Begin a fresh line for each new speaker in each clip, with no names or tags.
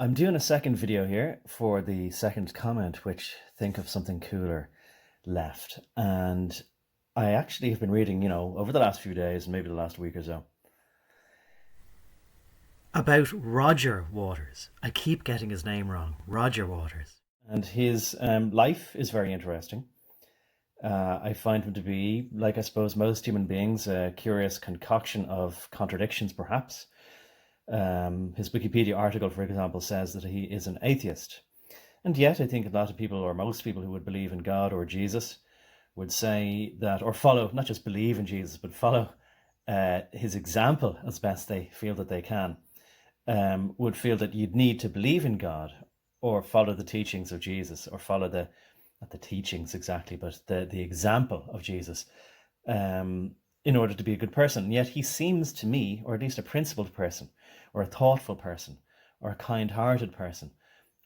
I'm doing a second video here for the second comment, which think of something cooler left. And I actually have been reading, over the last few days, maybe the last week or so, about Roger Waters. I keep getting his name wrong. Roger Waters. And his life is very interesting. I find him to be, like I suppose most human beings, a curious concoction of contradictions, perhaps. His Wikipedia article, for example, says that he is an atheist. And yet, I think a lot of people, or most people who would believe in God or Jesus, would say that, or follow, not just believe in Jesus, but follow his example as best they feel that they can, would feel that you'd need to believe in God or follow the teachings of Jesus, or follow not the teachings exactly, but the example of Jesus, in order to be a good person. And yet he seems to me, or at least a principled person, or a thoughtful person, or a kind-hearted person,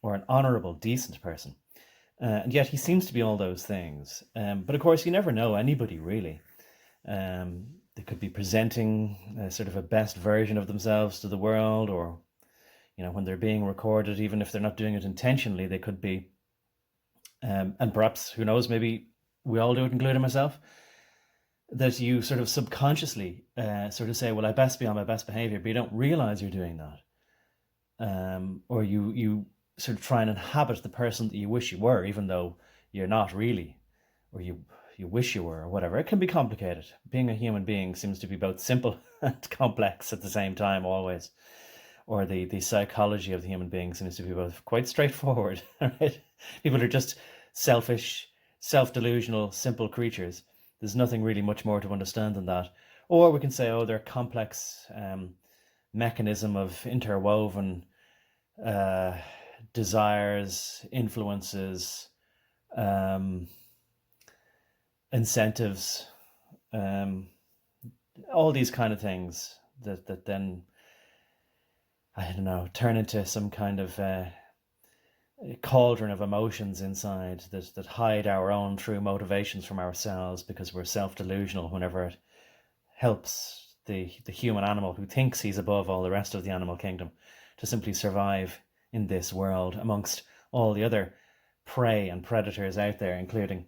or an honourable, decent person. And yet he seems to be all those things. But of course, you never know anybody, really. They could be presenting sort of a best version of themselves to the world, or, when they're being recorded, even if they're not doing it intentionally, they could be. And perhaps, who knows, maybe we all do it, including myself, that you sort of subconsciously sort of say, well, I best be on my best behavior, but you don't realize you're doing that. Or you sort of try and inhabit the person that you wish you were, even though you're not really, or you wish you were, or whatever. It can be complicated. Being a human being seems to be both simple and complex at the same time, always. Or the psychology of the human being seems to be both quite straightforward. Right? People are just selfish, self-delusional, simple creatures. There's nothing really much more to understand than that. Or we can say, oh, they're a complex mechanism of interwoven desires, influences, incentives, all these kind of things that then, I don't know, turn into some kind of cauldron of emotions inside that hide our own true motivations from ourselves, because we're self-delusional whenever it helps the human animal who thinks he's above all the rest of the animal kingdom to simply survive in this world amongst all the other prey and predators out there, including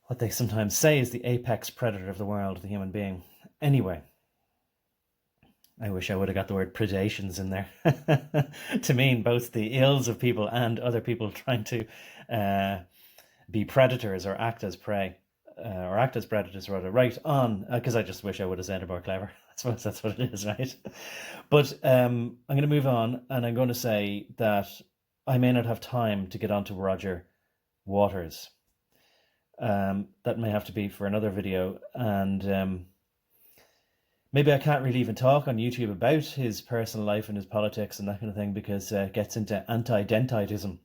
what they sometimes say is the apex predator of the world, the human being. Anyway, I wish I would have got the word predations in there to mean both the ills of people and other people trying to be predators or act as prey, or act as predators rather. Right on, because I just wish I would have said it more clever. I suppose that's what it is, right? But I'm going to move on, and I'm going to say that I may not have time to get onto Roger Waters. That may have to be for another video, and maybe I can't really even talk on YouTube about his personal life and his politics and that kind of thing, because it gets into anti-dentitism.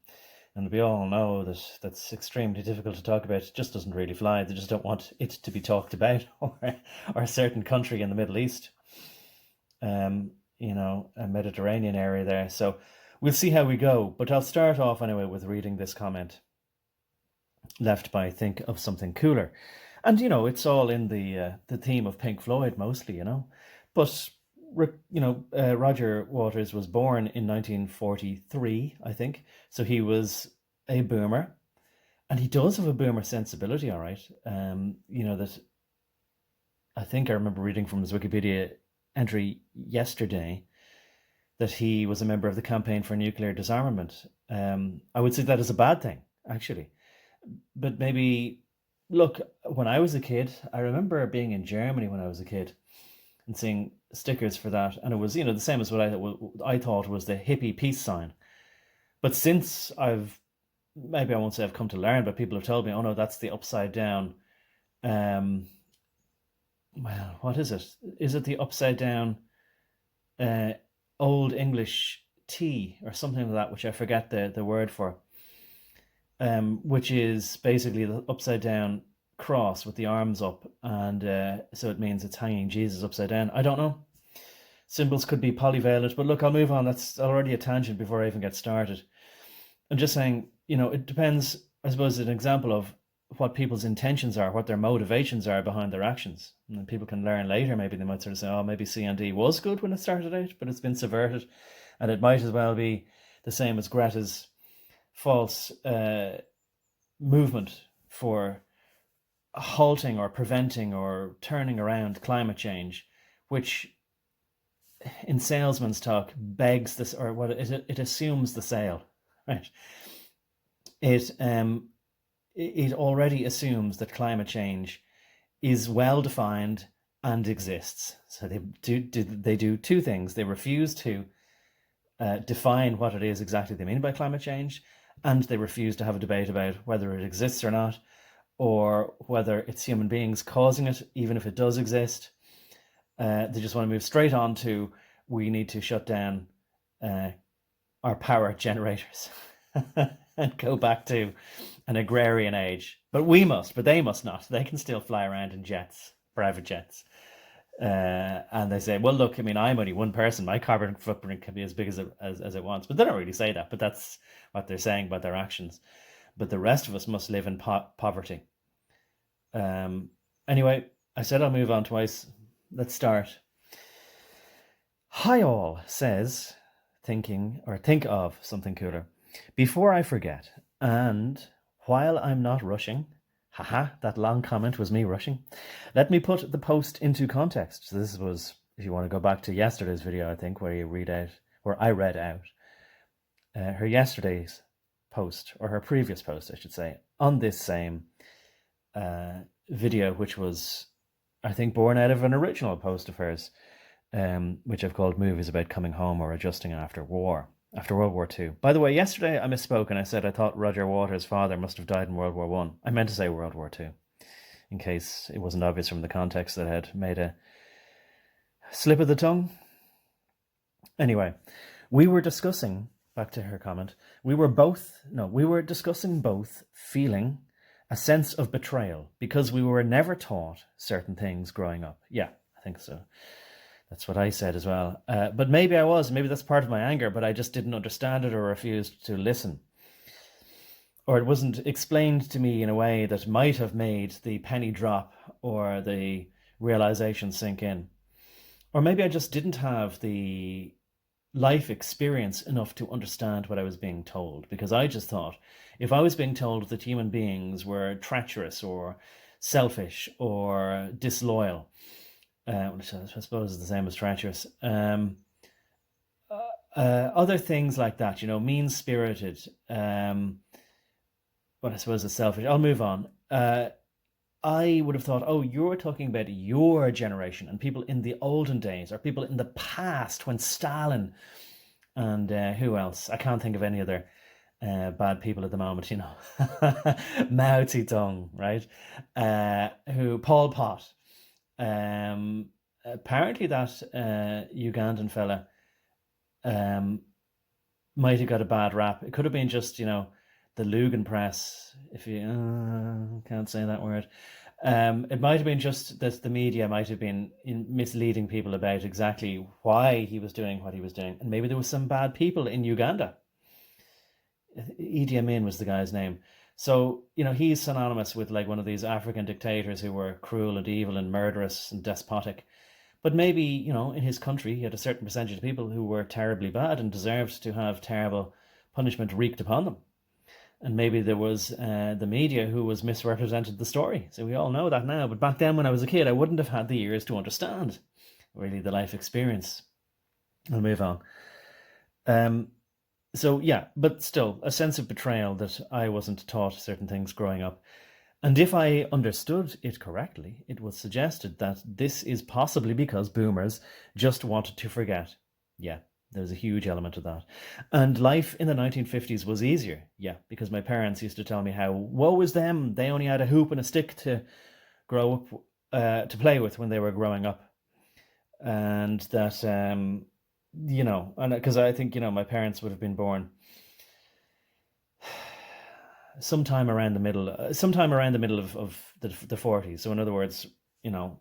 And we all know that that's extremely difficult to talk about. It just doesn't really fly. They just don't want it to be talked about, or a certain country in the Middle East, a Mediterranean area there. So we'll see how we go. But I'll start off anyway with reading this comment left by Think of Something Cooler. And, it's all in the theme of Pink Floyd mostly, But, Roger Waters was born in 1943, I think. So he was a boomer. And he does have a boomer sensibility, all right. That I think I remember reading from his Wikipedia entry yesterday that he was a member of the Campaign for Nuclear Disarmament. I would say that is a bad thing, actually. But maybe... Look, when I was a kid, I remember being in Germany when I was a kid and seeing stickers for that. And it was, the same as what I thought was the hippie peace sign. But since maybe I won't say I've come to learn, but people have told me, oh no, that's the upside down. Well, what is it? Is it the upside down Old English T or something like that, which I forget the word for? Which is basically the upside down cross with the arms up, and so it means it's hanging Jesus upside down. I don't know. Symbols could be polyvalent, but look, I'll move on. That's already a tangent before I even get started. I'm just saying, it depends, I suppose, an example of what people's intentions are, what their motivations are behind their actions. And then people can learn later, maybe they might sort of say, oh, maybe CND was good when it started out, but it's been subverted. And it might as well be the same as Greta's false movement for halting or preventing or turning around climate change, which in salesman's talk begs this, or what it assumes the sale, right? It already assumes that climate change is well defined and exists. So they do two things. They refuse to define what it is exactly they mean by climate change, and they refuse to have a debate about whether it exists or not, or whether it's human beings causing it, even if it does exist. They just want to move straight on to, we need to shut down our power generators and go back to an agrarian age. But they must not. They can still fly around in jets, private jets. And they say, well, look, I mean, I'm only one person. My carbon footprint can be as big as it wants. But they don't really say that. But that's what they're saying about their actions. But the rest of us must live in poverty. Anyway, I said I'll move on twice. Let's start. Hi all says, think of something cooler. Before I forget, and while I'm not rushing, haha, that long comment was me rushing, let me put the post into context. So this was, if you want to go back to yesterday's video, I think, where I read out her yesterday's post, or her previous post, I should say, on this same video, which was, I think, born out of an original post of hers, which I've called Movies About Coming Home or Adjusting After World War II. By the way, yesterday I misspoke and I said I thought Roger Waters' father must have died in World War I. I meant to say World War II, in case it wasn't obvious from the context that I had made a slip of the tongue. Anyway, we were discussing, back to her comment, we were discussing both feeling a sense of betrayal because we were never taught certain things growing up. Yeah, I think so. That's what I said as well. But maybe that's part of my anger, but I just didn't understand it or refused to listen. Or it wasn't explained to me in a way that might have made the penny drop or the realization sink in. Or maybe I just didn't have the life experience enough to understand what I was being told, because I just thought if I was being told that human beings were treacherous or selfish or disloyal, which I suppose is the same as treacherous, other things like that, mean-spirited, what I suppose is selfish. I'll move on. I would have thought, oh, you're talking about your generation and people in the olden days, or people in the past when Stalin and who else? I can't think of any other bad people at the moment, Mao Zedong, right? Pol Pot. Apparently that Ugandan fella might have got a bad rap. It could have been just, the Lugan press, if you can't say that word. It might have been just that the media might have been misleading people about exactly why he was doing what he was doing. And maybe there was some bad people in Uganda. Idi Amin was the guy's name. So, he's synonymous with like one of these African dictators who were cruel and evil and murderous and despotic. But maybe, in his country, he had a certain percentage of people who were terribly bad and deserved to have terrible punishment wreaked upon them. And maybe there was the media who was misrepresented the story. So we all know that now. But back then when I was a kid, I wouldn't have had the ears to understand really the life experience. I'll move on. So yeah, but still, a sense of betrayal that I wasn't taught certain things growing up. And if I understood it correctly, it was suggested that this is possibly because boomers just wanted to forget. Yeah, there's a huge element of that. And life in the 1950s was easier. Yeah, because my parents used to tell me how woe is them. They only had a hoop and a stick to grow up, to play with when they were growing up. And that, and because I think, my parents would have been born sometime around the middle of the 40s. So in other words, oh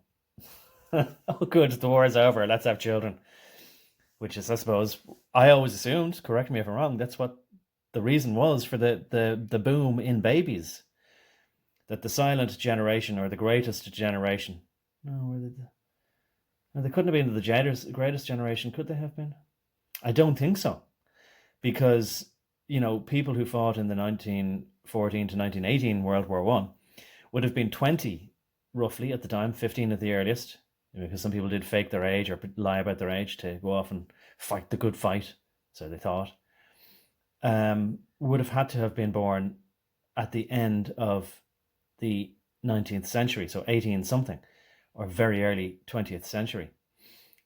good, the war is over, let's have children. Which is, I suppose, I always assumed, correct me if I'm wrong, that's what the reason was for the boom in babies. That the silent generation, or the greatest generation, no, they couldn't have been the greatest generation, could they have been? I don't think so, because people who fought in the 1914 to 1918 World War One would have been 20 roughly at the time, 15 at the earliest, because some people did fake their age or lie about their age to go off and fight the good fight, so they thought. Would have had to have been born at the end of the 19th century, so 18 something, or very early 20th century,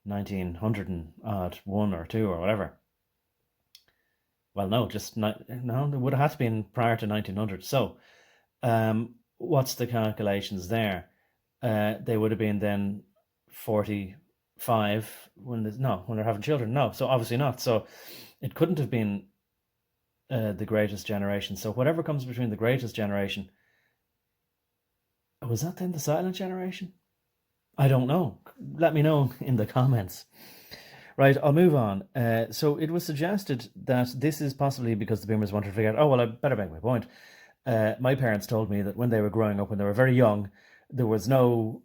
1900 and odd, one or two or whatever. Well, no, just no, it would have had to been prior to 1900. So, what's the calculations there? They would have been then 45 when they're having children. No, so obviously not. So, it couldn't have been the greatest generation. So, whatever comes between the greatest generation, was that then the silent generation? I don't know. Let me know in the comments. Right, I'll move on. So it was suggested that this is possibly because the boomers wanted to figure out, oh, well, I better make my point. My parents told me that when they were growing up, when they were very young, there was no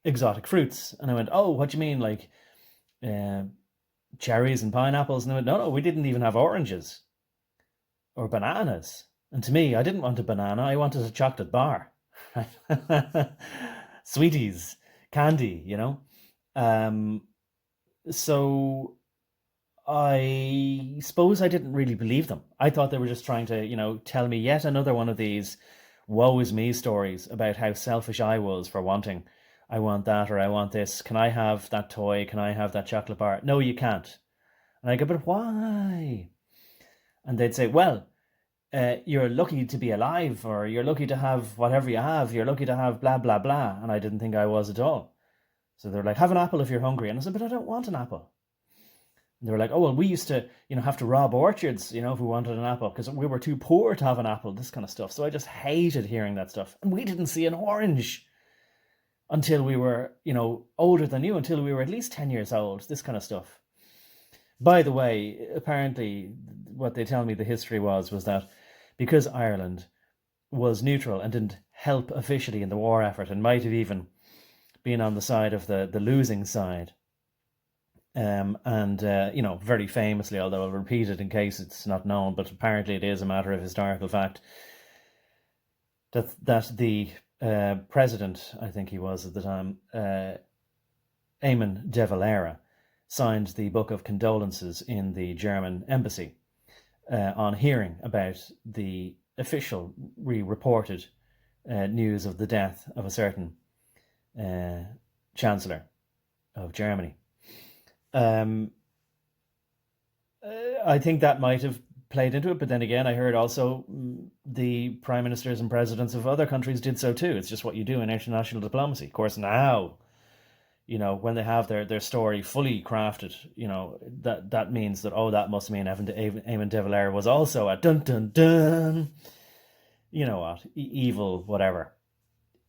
exotic fruits. And I went, oh, what do you mean, like cherries and pineapples? And they went, no, we didn't even have oranges or bananas. And to me, I didn't want a banana, I wanted a chocolate bar. Sweeties, candy, So I suppose I didn't really believe them. I thought they were just trying to, tell me yet another one of these woe is me stories about how selfish I was for wanting, I want that or I want this. Can I have that toy? Can I have that chocolate bar? No, you can't. And I go, but why? And they'd say, well, you're lucky to be alive, or you're lucky to have whatever you have. You're lucky to have blah, blah, blah. And I didn't think I was at all. So they're like, have an apple if you're hungry. And I said, but I don't want an apple. And they were like, oh, well, we used to, have to rob orchards, if we wanted an apple, because we were too poor to have an apple, this kind of stuff. So I just hated hearing that stuff. And we didn't see an orange until we were, older than you, until we were at least 10 years old, this kind of stuff. By the way, apparently what they tell me the history was that because Ireland was neutral and didn't help officially in the war effort and might have even been on the side of the losing side, very famously, although I'll repeat it in case it's not known, but apparently it is a matter of historical fact, that the president, I think he was at the time, Eamon de Valera, signed the Book of Condolences in the German embassy on hearing about the official reported news of the death of a certain Chancellor of Germany. I think that might have played into it, but then again, I heard also the prime ministers and presidents of other countries did so too. It's just what you do in international diplomacy. Of course, now, when they have their story fully crafted, that means that, oh, that must mean Eamon de Valera was also a dun dun dun, what, evil, whatever.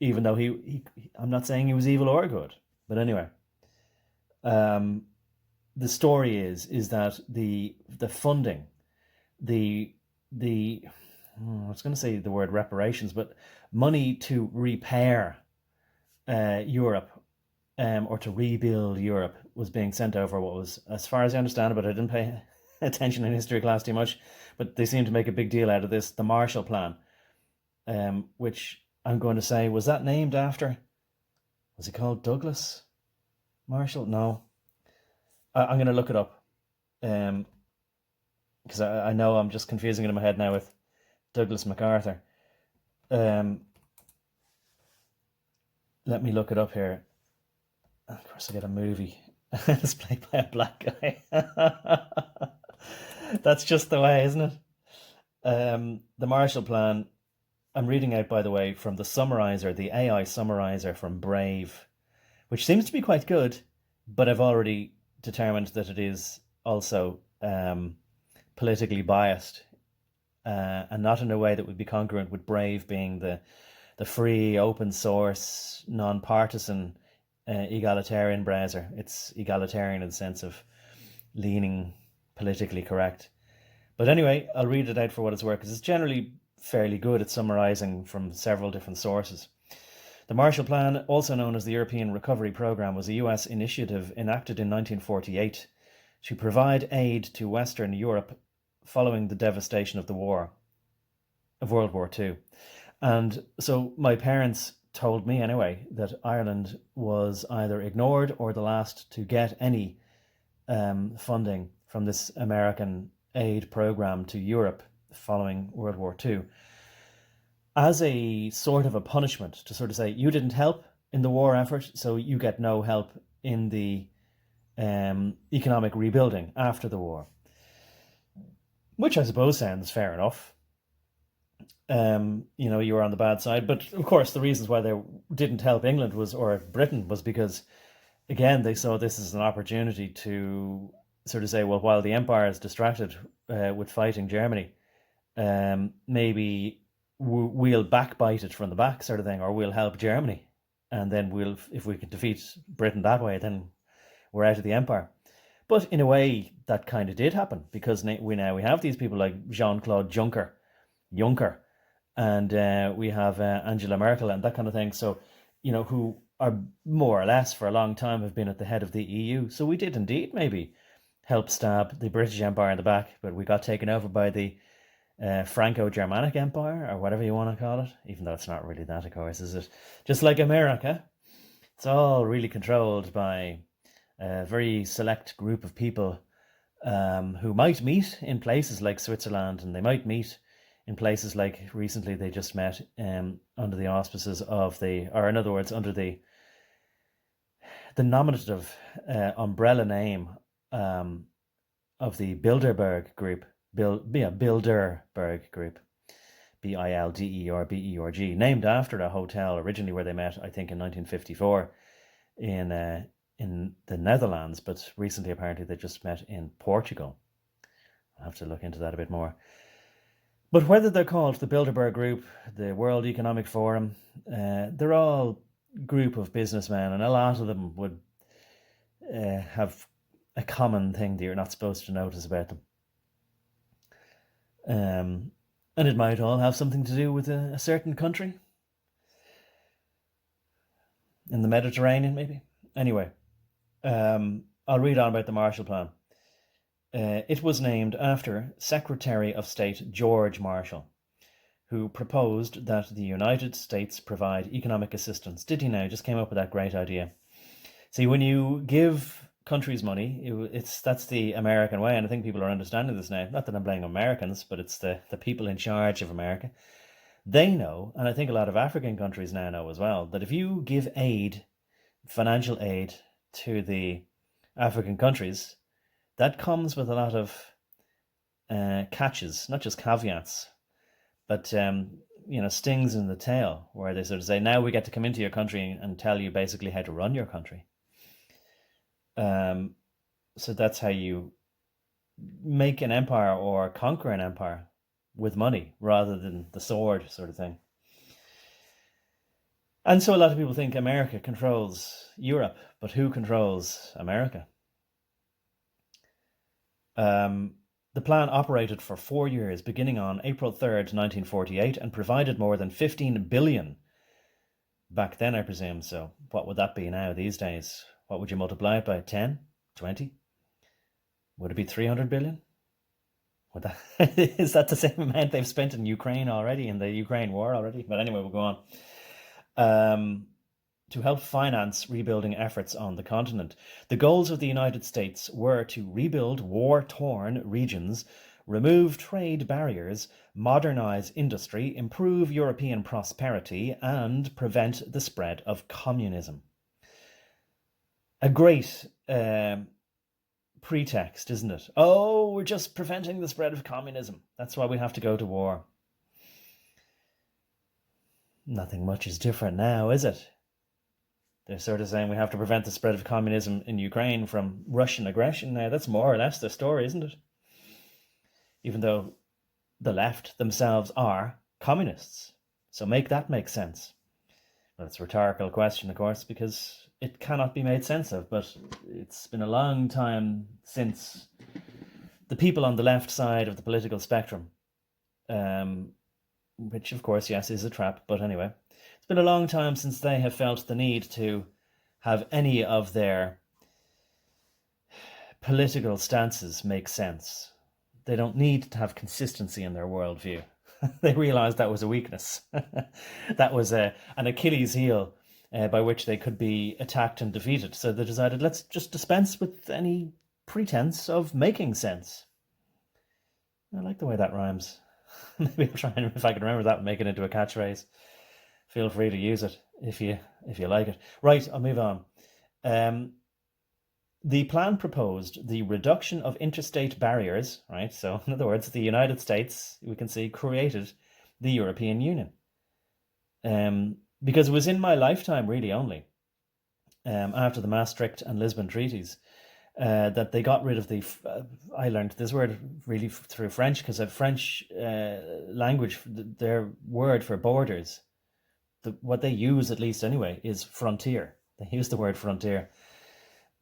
Even though he I'm not saying he was evil or good, but anyway, the story is that the funding, the I was going to say the word reparations, but money to repair Europe, or to rebuild Europe, was being sent over what was, as far as I understand it, but I didn't pay attention in history class too much, but they seem to make a big deal out of this, the Marshall Plan, which I'm going to say, was that named after, was he called Douglas Marshall? No. I'm going to look it up, because I know I'm just confusing it in my head now with Douglas MacArthur. Let me look it up here. Of course, I get a movie. It's played by a black guy. That's just the way, isn't it? The Marshall Plan. I'm reading out, by the way, from the summarizer, the AI summarizer from Brave, which seems to be quite good, but I've already determined that it is also politically biased, and not in a way that would be congruent with Brave being the free, open source, non-partisan, egalitarian browser. It's egalitarian in the sense of leaning politically correct. But anyway, I'll read it out for what it's worth, because it's generally fairly good at summarising from several different sources. The Marshall Plan, also known as the European Recovery Programme, was a US initiative enacted in 1948 to provide aid to Western Europe following the devastation of World War II. And so my parents told me anyway that Ireland was either ignored or the last to get any funding from this American aid program to Europe following World War II as a sort of a punishment to sort of say, you didn't help in the war effort, so you get no help in the economic rebuilding after the war. Which I suppose sounds fair enough. You were on the bad side. But of course, the reasons why they didn't help England or Britain was because, again, they saw this as an opportunity to sort of say, well, while the empire is distracted with fighting Germany, maybe we'll backbite it from the back, sort of thing, or we'll help Germany, and then if we can defeat Britain that way, then we're out of the empire. But in a way, that kind of did happen, because we have these people like Jean-Claude Juncker, and we have Angela Merkel and that kind of thing. So, who are more or less for a long time have been at the head of the EU. So we did indeed maybe help stab the British Empire in the back, but we got taken over by the Franco-Germanic Empire, or whatever you want to call it, even though it's not really that, of course, is it? Just like America, it's all really controlled by a very select group of people who might meet in places like Switzerland, and they might meet in places like recently they just met under the auspices of in other words, under the nominative umbrella name of the Bilderberg Group, Bilderberg Group, Bilderberg, named after a hotel originally where they met, I think, in 1954 in the Netherlands, but recently apparently they just met in Portugal. I'll have to look into that a bit more. But whether they're called the Bilderberg Group, the World Economic Forum, they're all a group of businessmen, and a lot of them would have a common thing that you're not supposed to notice about them. And it might all have something to do with a certain country in the Mediterranean, maybe. Anyway, I'll read on about the Marshall Plan. It was named after Secretary of State George Marshall, who proposed that the United States provide economic assistance. Did he now? Just came up with that great idea. See, when you give countries money, that's the American way, and I think people are understanding this now. Not that I'm blaming Americans, but it's the people in charge of America. They know, and I think a lot of African countries now know as well, that if you give financial aid to the African countries, that comes with a lot of catches, not just caveats, but stings in the tail, where they sort of say, now we get to come into your country and tell you basically how to run your country. So that's how you make an empire or conquer an empire, with money rather than the sword, sort of thing. And so a lot of people think America controls Europe, but who controls America? The plan operated for 4 years, beginning on April 3rd, 1948, and provided more than 15 billion. Back then, I presume. So what would that be now these days? What would you multiply it by? 10? 20? Would it be 300 billion? Is that the same amount they've spent in Ukraine already, in the Ukraine war already? But anyway, we'll go on. To help finance rebuilding efforts on the continent. The goals of the United States were to rebuild war-torn regions, remove trade barriers, modernize industry, improve European prosperity, and prevent the spread of communism. A great pretext, isn't it? Oh, we're just preventing the spread of communism. That's why we have to go to war. Nothing much is different now, is it? They're sort of saying we have to prevent the spread of communism in Ukraine from Russian aggression now. That's more or less the story, isn't it? Even though the left themselves are communists. So make that make sense. Well, it's a rhetorical question, of course, because it cannot be made sense of, but it's been a long time since the people on the left side of the political spectrum, which, of course, yes, is a trap, but anyway, it's been a long time since they have felt the need to have any of their political stances make sense. They don't need to have consistency in their worldview. They realized that was a weakness. That was an Achilles heel by which they could be attacked and defeated. So they decided, let's just dispense with any pretense of making sense. I like the way that rhymes. Maybe I'll try and, if I can remember that, make it into a catchphrase. Feel free to use it if you like it. Right, I'll move on. The plan proposed the reduction of interstate barriers, right? So, in other words, the United States, we can see, created the European Union. Because it was in my lifetime, really, only, after the Maastricht and Lisbon treaties, that they got rid of the, I learned this word really through French, because of French language, their word for borders, what they use at least anyway, is frontier. They use the word frontier.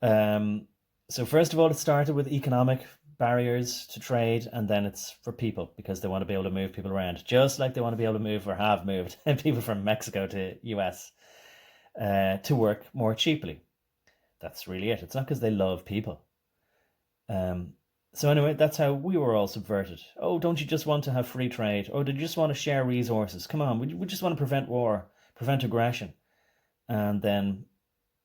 So first of all, it started with economic barriers to trade, and then it's for people, because they want to be able to move people around, just like they want to be able to move, or have moved, people from Mexico to US to work more cheaply. That's really it. It's not because they love people. So anyway, that's how we were all subverted. Oh, don't you just want to have free trade? Oh, do you just want to share resources? Come on, we just want to prevent war, prevent aggression. And then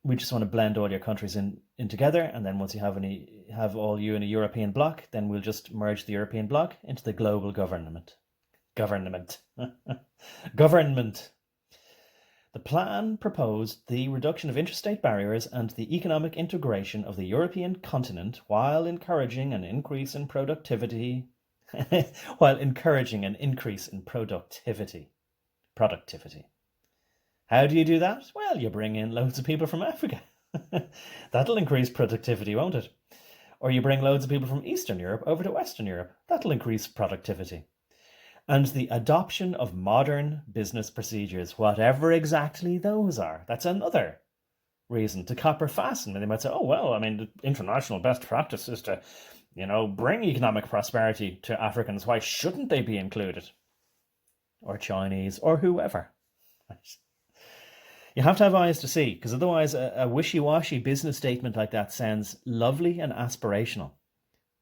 we just want to blend all your countries in together. And then once you have all you in a European bloc, then we'll just merge the European bloc into the global government. Government. The plan proposed the reduction of interstate barriers and the economic integration of the European continent while encouraging an increase in productivity. Productivity. How do you do that? Well, you bring in loads of people from Africa. That'll increase productivity, won't it? Or you bring loads of people from Eastern Europe over to Western Europe. That'll increase productivity. And the adoption of modern business procedures, whatever exactly those are. That's another reason to copper fasten. And they might say, oh, well, I mean, the international best practice is to, bring economic prosperity to Africans. Why shouldn't they be included? Or Chinese, or whoever. You have to have eyes to see, because otherwise a wishy-washy business statement like that sounds lovely and aspirational.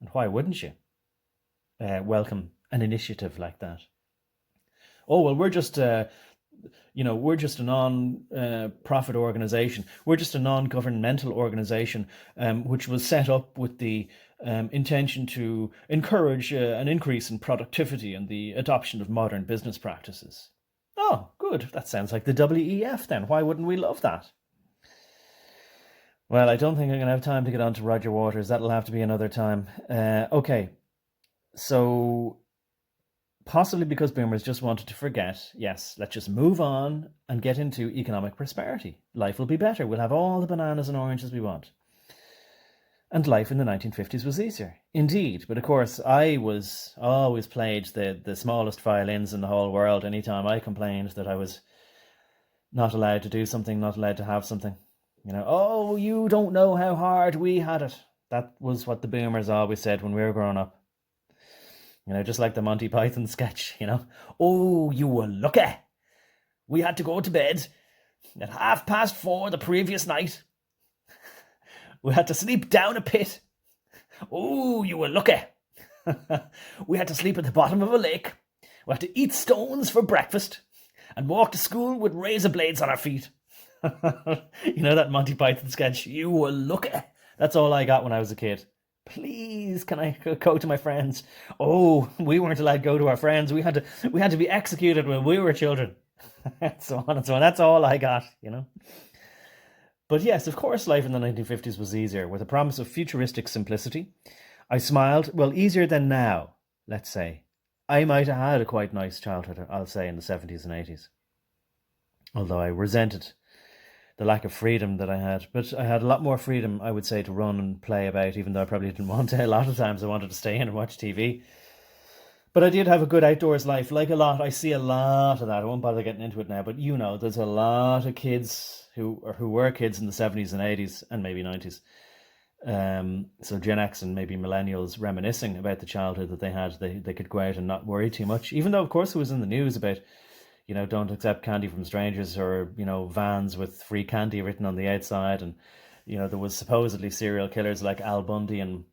And why wouldn't you welcome an initiative like that? Oh, well, we're just a non-profit organization. We're just a non-governmental organization which was set up with the intention to encourage an increase in productivity and the adoption of modern business practices. Oh, good. That sounds like the WEF then. Why wouldn't we love that? Well, I don't think I'm going to have time to get on to Roger Waters. That'll have to be another time. Okay. So, possibly because boomers just wanted to forget, yes, let's just move on and get into economic prosperity. Life will be better. We'll have all the bananas and oranges we want. And life in the 1950s was easier. Indeed. But of course, I was always played the smallest violins in the whole world anytime I complained that I was not allowed to do something, not allowed to have something. Oh, you don't know how hard we had it. That was what the boomers always said when we were growing up. Just like the Monty Python sketch, Oh, you were lucky. We had to go to bed at 4:30 the previous night. We had to sleep down a pit. Oh, you were lucky. We had to sleep at the bottom of a lake. We had to eat stones for breakfast and walk to school with razor blades on our feet. That Monty Python sketch? You were lucky. That's all I got when I was a kid. Please, can I go to my friends? Oh, we weren't allowed to go to our friends. We had to be executed when we were children. So on and so on. That's all I got, But yes, of course, life in the 1950s was easier, with a promise of futuristic simplicity. I smiled. Well, easier than now, let's say. I might have had a quite nice childhood, I'll say, in the 70s and 80s. Although I resented the lack of freedom that I had. But I had a lot more freedom, I would say, to run and play about, even though I probably didn't want to. A lot of times I wanted to stay in and watch TV. But I did have a good outdoors life, like a lot. I see a lot of that. I won't bother getting into it now, but there's a lot of kids who were kids in the 70s and 80s and maybe 90s. So Gen X and maybe millennials reminiscing about the childhood that they had. They could go out and not worry too much, even though, of course, it was in the news about, don't accept candy from strangers, or, vans with free candy written on the outside, and There was supposedly serial killers like Al Bundy and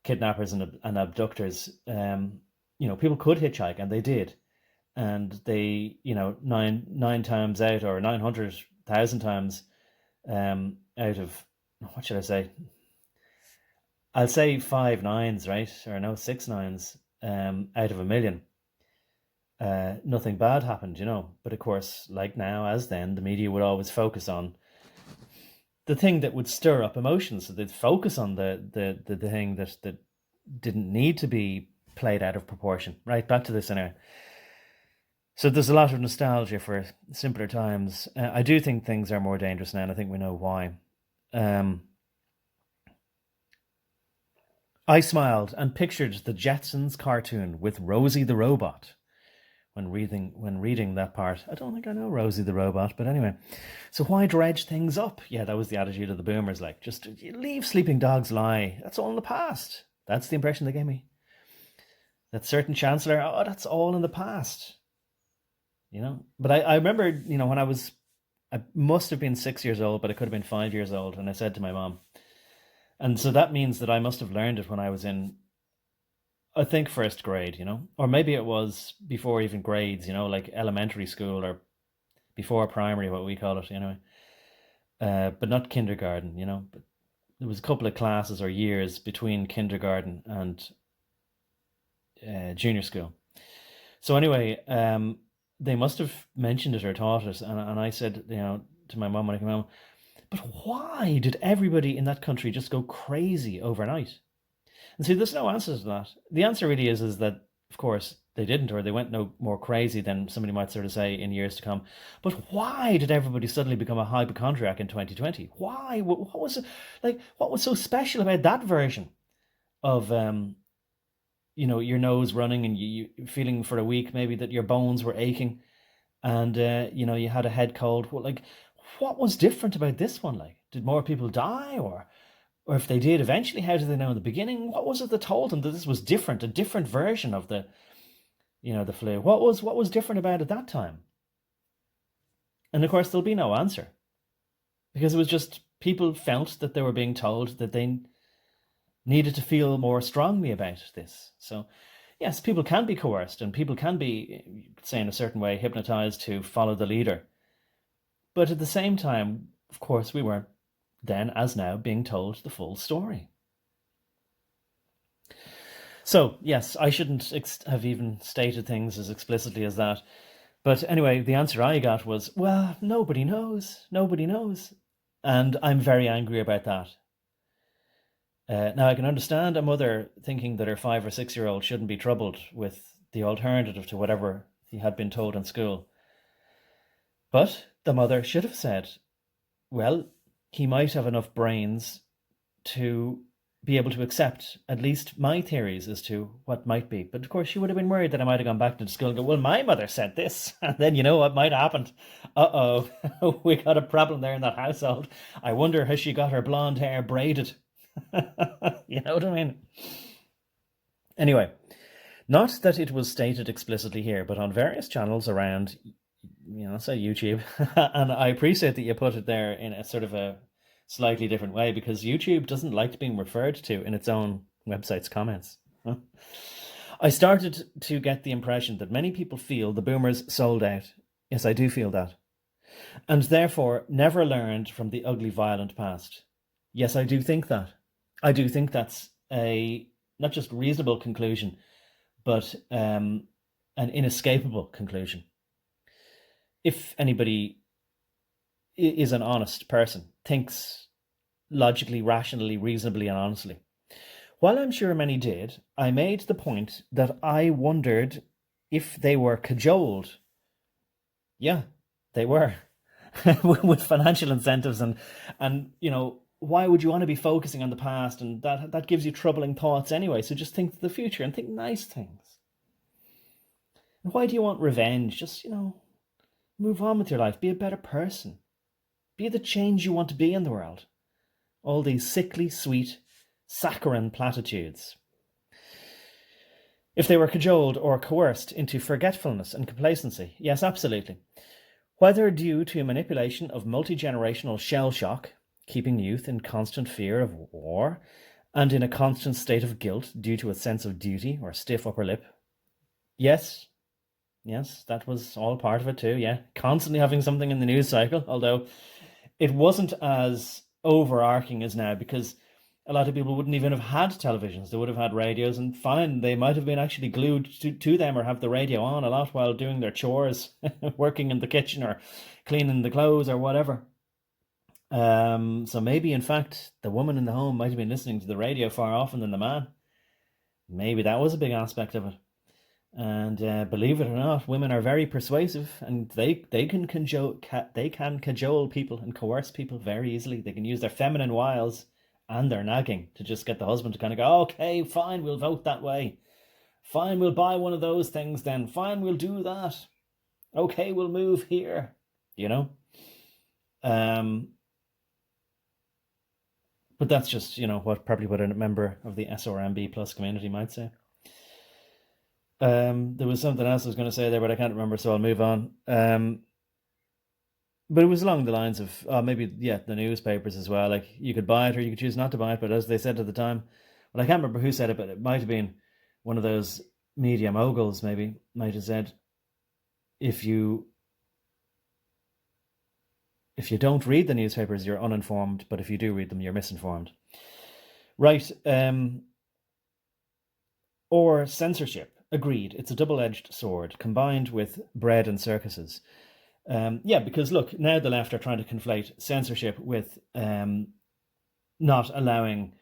kidnappers and abductors. People could hitchhike, and they did. And they, nine times out, or 900,000 times out of, what should I say? I'll say 5 9s, right? Or no, 6 9s out of a million. Nothing bad happened, But of course, like now, as then, the media would always focus on the thing that would stir up emotions. So they'd focus on the thing that didn't need to be played out of proportion. Right, back to this anyway. So there's a lot of nostalgia for simpler times. I do think things are more dangerous now, and I think we know why. I smiled and pictured the Jetsons cartoon with Rosie the robot when reading that part. I don't think I know Rosie the robot, but anyway. So why dredge things up? Yeah, that was the attitude of the boomers. Like, just leave sleeping dogs lie. That's all in the past. That's the impression they gave me. That certain chancellor, that's all in the past. But I remember, when I must have been 6 years old, but I could have been 5 years old. And I said to my mom, and so that means that I must have learned it when I was in, I think, first grade, or maybe it was before even grades, like elementary school or before primary, what we call it, anyway. But not kindergarten, but there was a couple of classes or years between kindergarten and junior school. So anyway, they must have mentioned it or taught it, and I said, to my mum when I came home, but why did everybody in that country just go crazy overnight? And see, there's no answer to that. The answer really is that, of course, they didn't, or they went no more crazy than somebody might sort of say in years to come. But why did everybody suddenly become a hypochondriac in 2020? Why? What was it, like? What was so special about that version of your nose running and you feeling for a week maybe that your bones were aching, and you had a head cold? What was different about this one? Like, did more people die, or if they did eventually, how did they know in the beginning? What was it that told them that this was different, a different version of the flu? What was different about it that time? And of course, there'll be no answer, because it was just people felt that they were being told that they needed to feel more strongly about this. So yes, people can be coerced, and people can be, you could say in a certain way, hypnotized to follow the leader. But at the same time, of course, we weren't then, as now, being told the full story. So yes, I shouldn't have even stated things as explicitly as that. But anyway, the answer I got was, well, nobody knows. Nobody knows. And I'm very angry about that. Now, I can understand a mother thinking that her 5 or 6 year old shouldn't be troubled with the alternative to whatever he had been told in school. But the mother should have said, well, he might have enough brains to be able to accept at least my theories as to what might be. But of course, she would have been worried that I might have gone back to school and go, well, my mother said this. And then you know what might have happened. Uh-oh, we got a problem there in that household. I wonder, has she got her blonde hair braided? You know what I mean? Anyway, not that it was stated explicitly here, but on various channels around, say YouTube, and I appreciate that you put it there in a sort of a slightly different way, because YouTube doesn't like being referred to in its own website's comments. I started to get the impression that many people feel the boomers sold out. Yes, I do feel that. And therefore never learned from the ugly, violent past. Yes, I do think that. I do think that's a not just reasonable conclusion, but an inescapable conclusion. If anybody is an honest person, thinks logically, rationally, reasonably, and honestly. While I'm sure many did, I made the point that I wondered if they were cajoled. Yeah, they were. With financial incentives and why would you want to be focusing on the past? And that gives you troubling thoughts anyway. So just think to the future and think nice things. And why do you want revenge? Just, move on with your life. Be a better person. Be the change you want to be in the world. All these sickly, sweet, saccharine platitudes. If they were cajoled or coerced into forgetfulness and complacency, yes, absolutely. Whether due to manipulation of multi-generational shell shock, keeping youth in constant fear of war and in a constant state of guilt due to a sense of duty or stiff upper lip. Yes, yes, that was all part of it too, yeah. Constantly having something in the news cycle, although it wasn't as overarching as now because a lot of people wouldn't even have had televisions. They would have had radios, and fine, they might have been actually glued to them or have the radio on a lot while doing their chores, working in the kitchen or cleaning the clothes or whatever. So maybe, in fact, the woman in the home might have been listening to the radio far often than the man. Maybe that was a big aspect of it. And believe it or not, women are very persuasive, and they can cajole people and coerce people very easily. They can use their feminine wiles and their nagging to just get the husband to kind of go, okay, fine, we'll vote that way. Fine, we'll buy one of those things then. Fine, we'll do that. Okay, we'll move here. You know? But that's just, what a member of the SRMB plus community might say. There was something else I was going to say there, but I can't remember, so I'll move on. But it was along the lines of maybe, the newspapers as well. Like, you could buy it or you could choose not to buy it, but as they said at the time, well, I can't remember who said it, but it might have been one of those media moguls, maybe, might have said, if you don't read the newspapers, you're uninformed, but if you do read them, you're misinformed. Right. Or censorship. Agreed. It's a double-edged sword, combined with bread and circuses. Because look, now the left are trying to conflate censorship with not allowing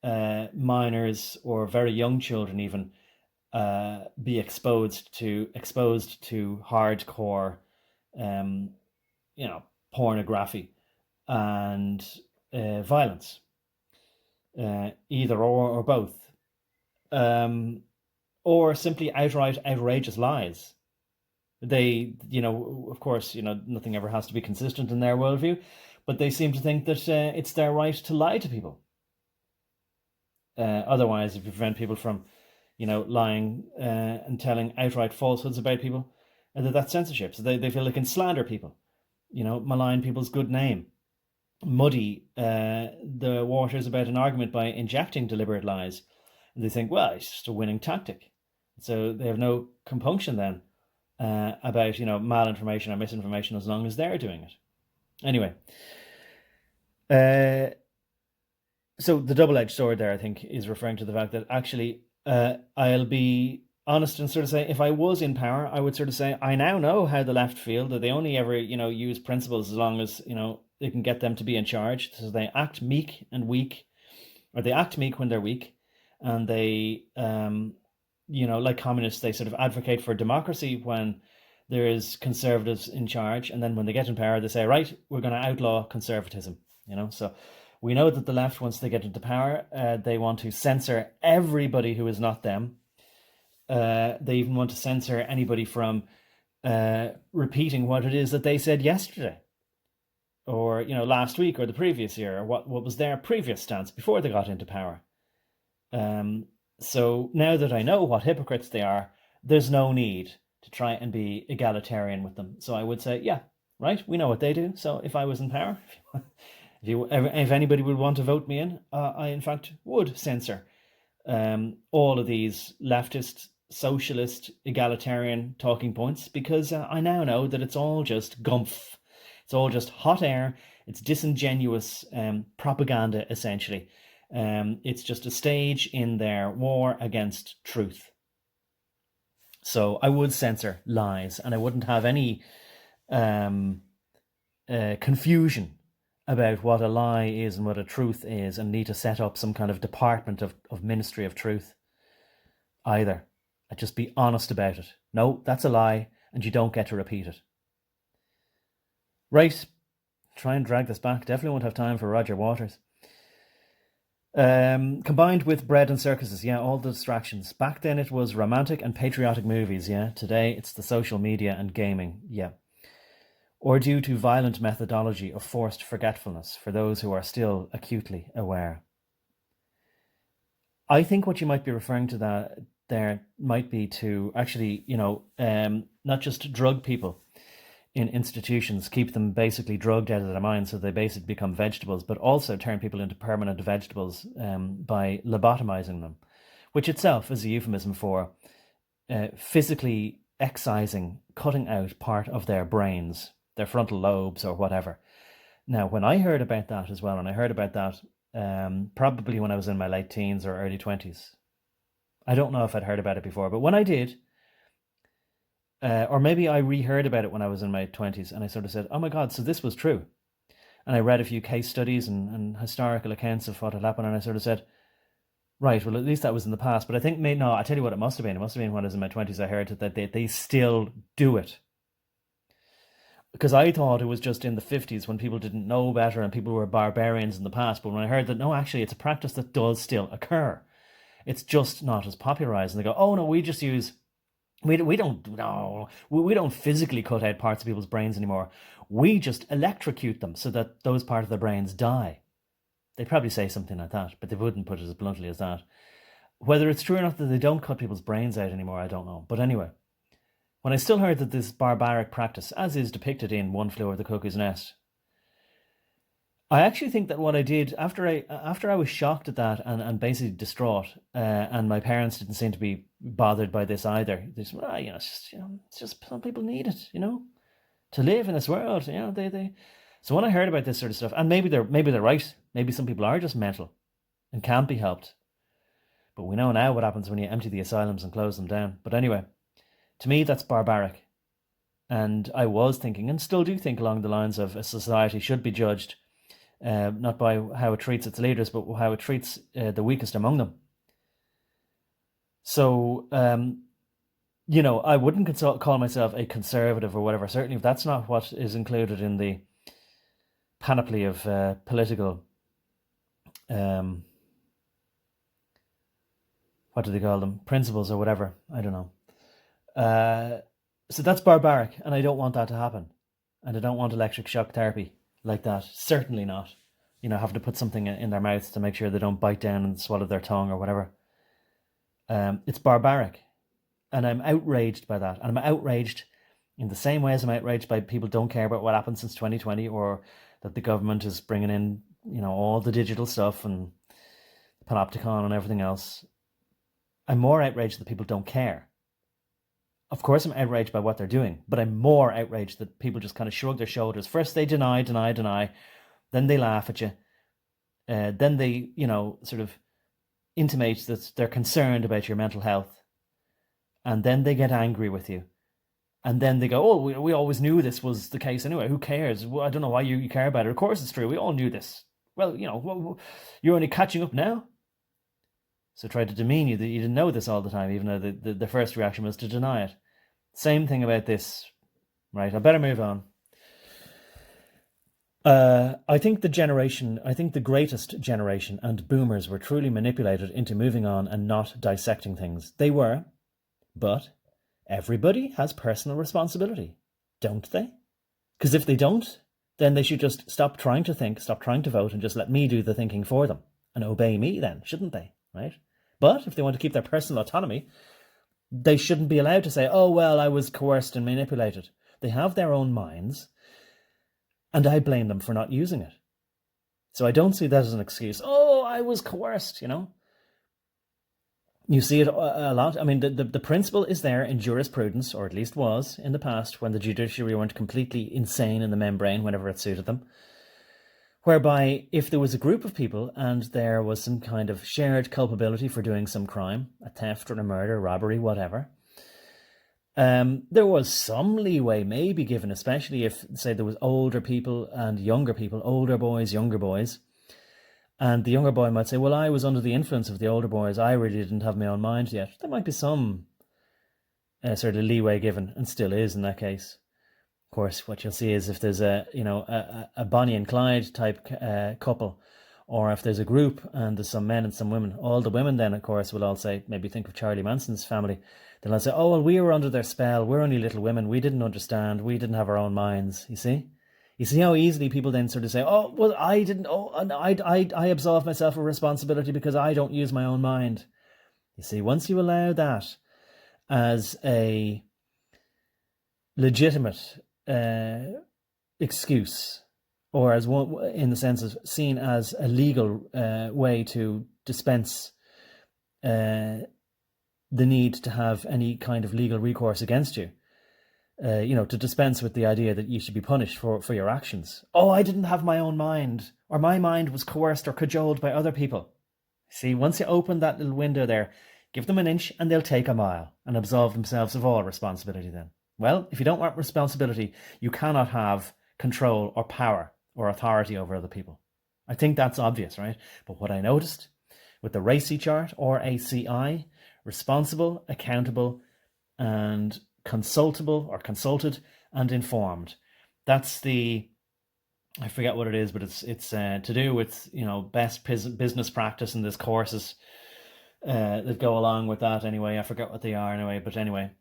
minors or very young children even be exposed to hardcore, pornography and violence, either or both, or simply outright outrageous lies. They, of course, nothing ever has to be consistent in their worldview, but they seem to think that it's their right to lie to people. Otherwise, if you prevent people from, lying and telling outright falsehoods about people, that's censorship. So they feel they can slander people, malign people's good name, muddy the waters about an argument by injecting deliberate lies. And they think, well, it's just a winning tactic. So they have no compunction then about, malinformation or misinformation as long as they're doing it. Anyway, so the double-edged sword there, I think, is referring to the fact that actually I'll be honest and sort of say, if I was in power, I would sort of say, I now know how the left feel, that they only ever, use principles as long as, they can get them to be in charge. So they act meek and weak, or they act meek when they're weak, and they, like communists, they sort of advocate for democracy when there is conservatives in charge, and then when they get in power, they say, right, we're going to outlaw conservatism, So we know that the left, once they get into power, they want to censor everybody who is not them. They even want to censor anybody from repeating what it is that they said yesterday, or last week, or the previous year, or what was their previous stance before they got into power. So now that I know what hypocrites they are, there's no need to try and be egalitarian with them. So I would say, yeah, right, we know what they do. So if I was in power, if anybody would want to vote me in, I in fact would censor all of these leftist, socialist, egalitarian talking points, because I now know that it's all just gumph. It's all just hot air. It's disingenuous propaganda, essentially. It's just a stage in their war against truth. So I would censor lies, and I wouldn't have any confusion about what a lie is and what a truth is, and need to set up some kind of department of Ministry of Truth either. I'd just be honest about it. No, that's a lie, and you don't get to repeat it. Right, try and drag this back. Definitely won't have time for Roger Waters. Combined with bread and circuses, all the distractions. Back then it was romantic and patriotic movies, Today it's the social media and gaming, Or due to violent methodology of forced forgetfulness for those who are still acutely aware. I think what you might be referring to that there might be to actually, not just drug people. in institutions, keep them basically drugged out of their minds so they basically become vegetables, but also turn people into permanent vegetables by lobotomizing them, which itself is a euphemism for physically excising, cutting out part of their brains, their frontal lobes or whatever. Now, when I heard about that as well, and I heard about that probably when I was in my late teens or early 20s. I don't know if I'd heard about it before, but when I did, or maybe I reheard about it when I was in my 20s, and I sort of said, oh my God, so this was true. And I read a few case studies and historical accounts of what had happened, and I sort of said, right, well, at least that was in the past. But I think, no, I tell you what it must have been. It must have been when I was in my 20s, I heard that they still do it. Because I thought it was just in the 50s when people didn't know better and people were barbarians in the past. But when I heard that, no, actually, it's a practice that does still occur. It's just not as popularized. And they go, oh, no, we just use... We don't physically cut out parts of people's brains anymore. We just electrocute them so that those parts of their brains die. They'd probably say something like that, but they wouldn't put it as bluntly as that. Whether it's true or not that they don't cut people's brains out anymore, I don't know. But anyway, when I still heard that this barbaric practice, as is depicted in One Flew Over the Cuckoo's Nest, I actually think that what I did after I was shocked at that and basically distraught, and my parents didn't seem to be bothered by this either. They said, well, it's just some people need it, to live in this world. They. So when I heard about this sort of stuff, and maybe they're right, maybe some people are just mental and can't be helped. But we know now what happens when you empty the asylums and close them down. But anyway, to me that's barbaric, and I was thinking, and still do think, along the lines of a society should be judged. Not by how it treats its leaders, but how it treats the weakest among them. So, I wouldn't call myself a conservative or whatever. Certainly, if that's not what is included in the panoply of political, what do they call them? Principles or whatever. I don't know. So that's barbaric, and I don't want that to happen. And I don't want electric shock therapy like that. Certainly not. Having to put something in their mouths to make sure they don't bite down and swallow their tongue or whatever. It's barbaric. And I'm outraged by that. And I'm outraged in the same way as I'm outraged by people don't care about what happened since 2020, or that the government is bringing in, all the digital stuff and panopticon and everything else. I'm more outraged that people don't care. Of course, I'm outraged by what they're doing, but I'm more outraged that people just kind of shrug their shoulders. First, they deny. Then they laugh at you. Then they, sort of intimate that they're concerned about your mental health. And then they get angry with you. And then they go, oh, we always knew this was the case anyway. Who cares? Well, I don't know why you care about it. Of course it's true. We all knew this. Well, you're only catching up now. So try to demean you that you didn't know this all the time, even though the first reaction was to deny it. Same thing about this. Right, I better move on. I think the greatest generation and boomers were truly manipulated into moving on and not dissecting things. They were, but everybody has personal responsibility, don't they? Because if they don't, then they should just stop trying to think, stop trying to vote, and just let me do the thinking for them and obey me then, shouldn't they? Right? But if they want to keep their personal autonomy, they shouldn't be allowed to say, oh, well, I was coerced and manipulated. They have their own minds, and I blame them for not using it. So I don't see that as an excuse. Oh, I was coerced, You see it a lot. I mean, the principle is there in jurisprudence, or at least was in the past, when the judiciary weren't completely insane in the membrane whenever it suited them, whereby if there was a group of people and there was some kind of shared culpability for doing some crime, a theft or a murder, robbery, whatever, there was some leeway maybe given, especially if, say, there was older people and younger people, older boys, younger boys, and the younger boy might say, well, I was under the influence of the older boys, I really didn't have my own mind yet. There might be some sort of leeway given, and still is in that case. Of course, what you'll see is if there's a Bonnie and Clyde type couple, or if there's a group and there's some men and some women, all the women then, of course, will all say, maybe think of Charlie Manson's family, they'll all say, oh, well, we were under their spell, we're only little women, we didn't understand, we didn't have our own minds, you see? You see how easily people then sort of say, oh, well, I didn't, oh, and I absolve myself of responsibility because I don't use my own mind. You see, once you allow that as a legitimate excuse, or as one in the sense of seen as a legal way to dispense the need to have any kind of legal recourse against you. To dispense with the idea that you should be punished for your actions. Oh, I didn't have my own mind, or my mind was coerced or cajoled by other people. See, once you open that little window there, give them an inch and they'll take a mile and absolve themselves of all responsibility then. Well, if you don't want responsibility, you cannot have control or power or authority over other people. I think that's obvious, right? But what I noticed with the RACI chart, or ACI, responsible, accountable, and consultable or consulted and informed. That's the, I forget what it is, but it's to do with, best business practice, and there's courses that go along with that anyway. I forget what they are anyway, but anyway.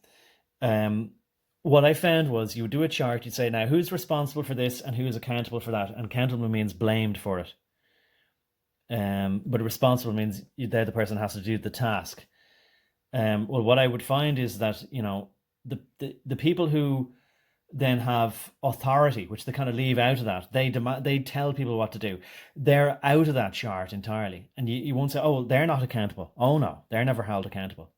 What I found was you would do a chart, you'd say, now who's responsible for this and who is accountable for that? And accountable means blamed for it. But responsible means they're the person who has to do the task. Well, what I would find is that, the people who then have authority, which they kind of leave out of that, they tell people what to do. They're out of that chart entirely. And you won't say, oh, they're not accountable. Oh no, they're never held accountable.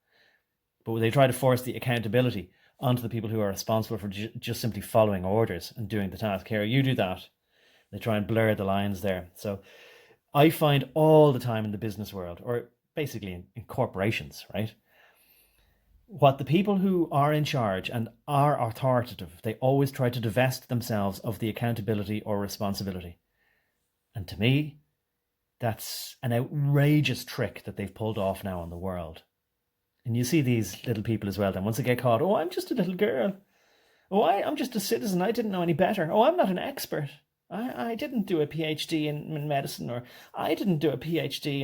But they try to force the accountability onto the people who are responsible for just simply following orders and doing the task. Here, you do that. They try and blur the lines there. So I find all the time in the business world, or basically in corporations, right? What the people who are in charge and are authoritative, they always try to divest themselves of the accountability or responsibility. And to me, that's an outrageous trick that they've pulled off now on the world. And you see these little people as well, then once they get caught, oh, I'm just a little girl. Oh, I'm just a citizen. I didn't know any better. Oh, I'm not an expert. I didn't do a PhD in medicine, or I didn't do a PhD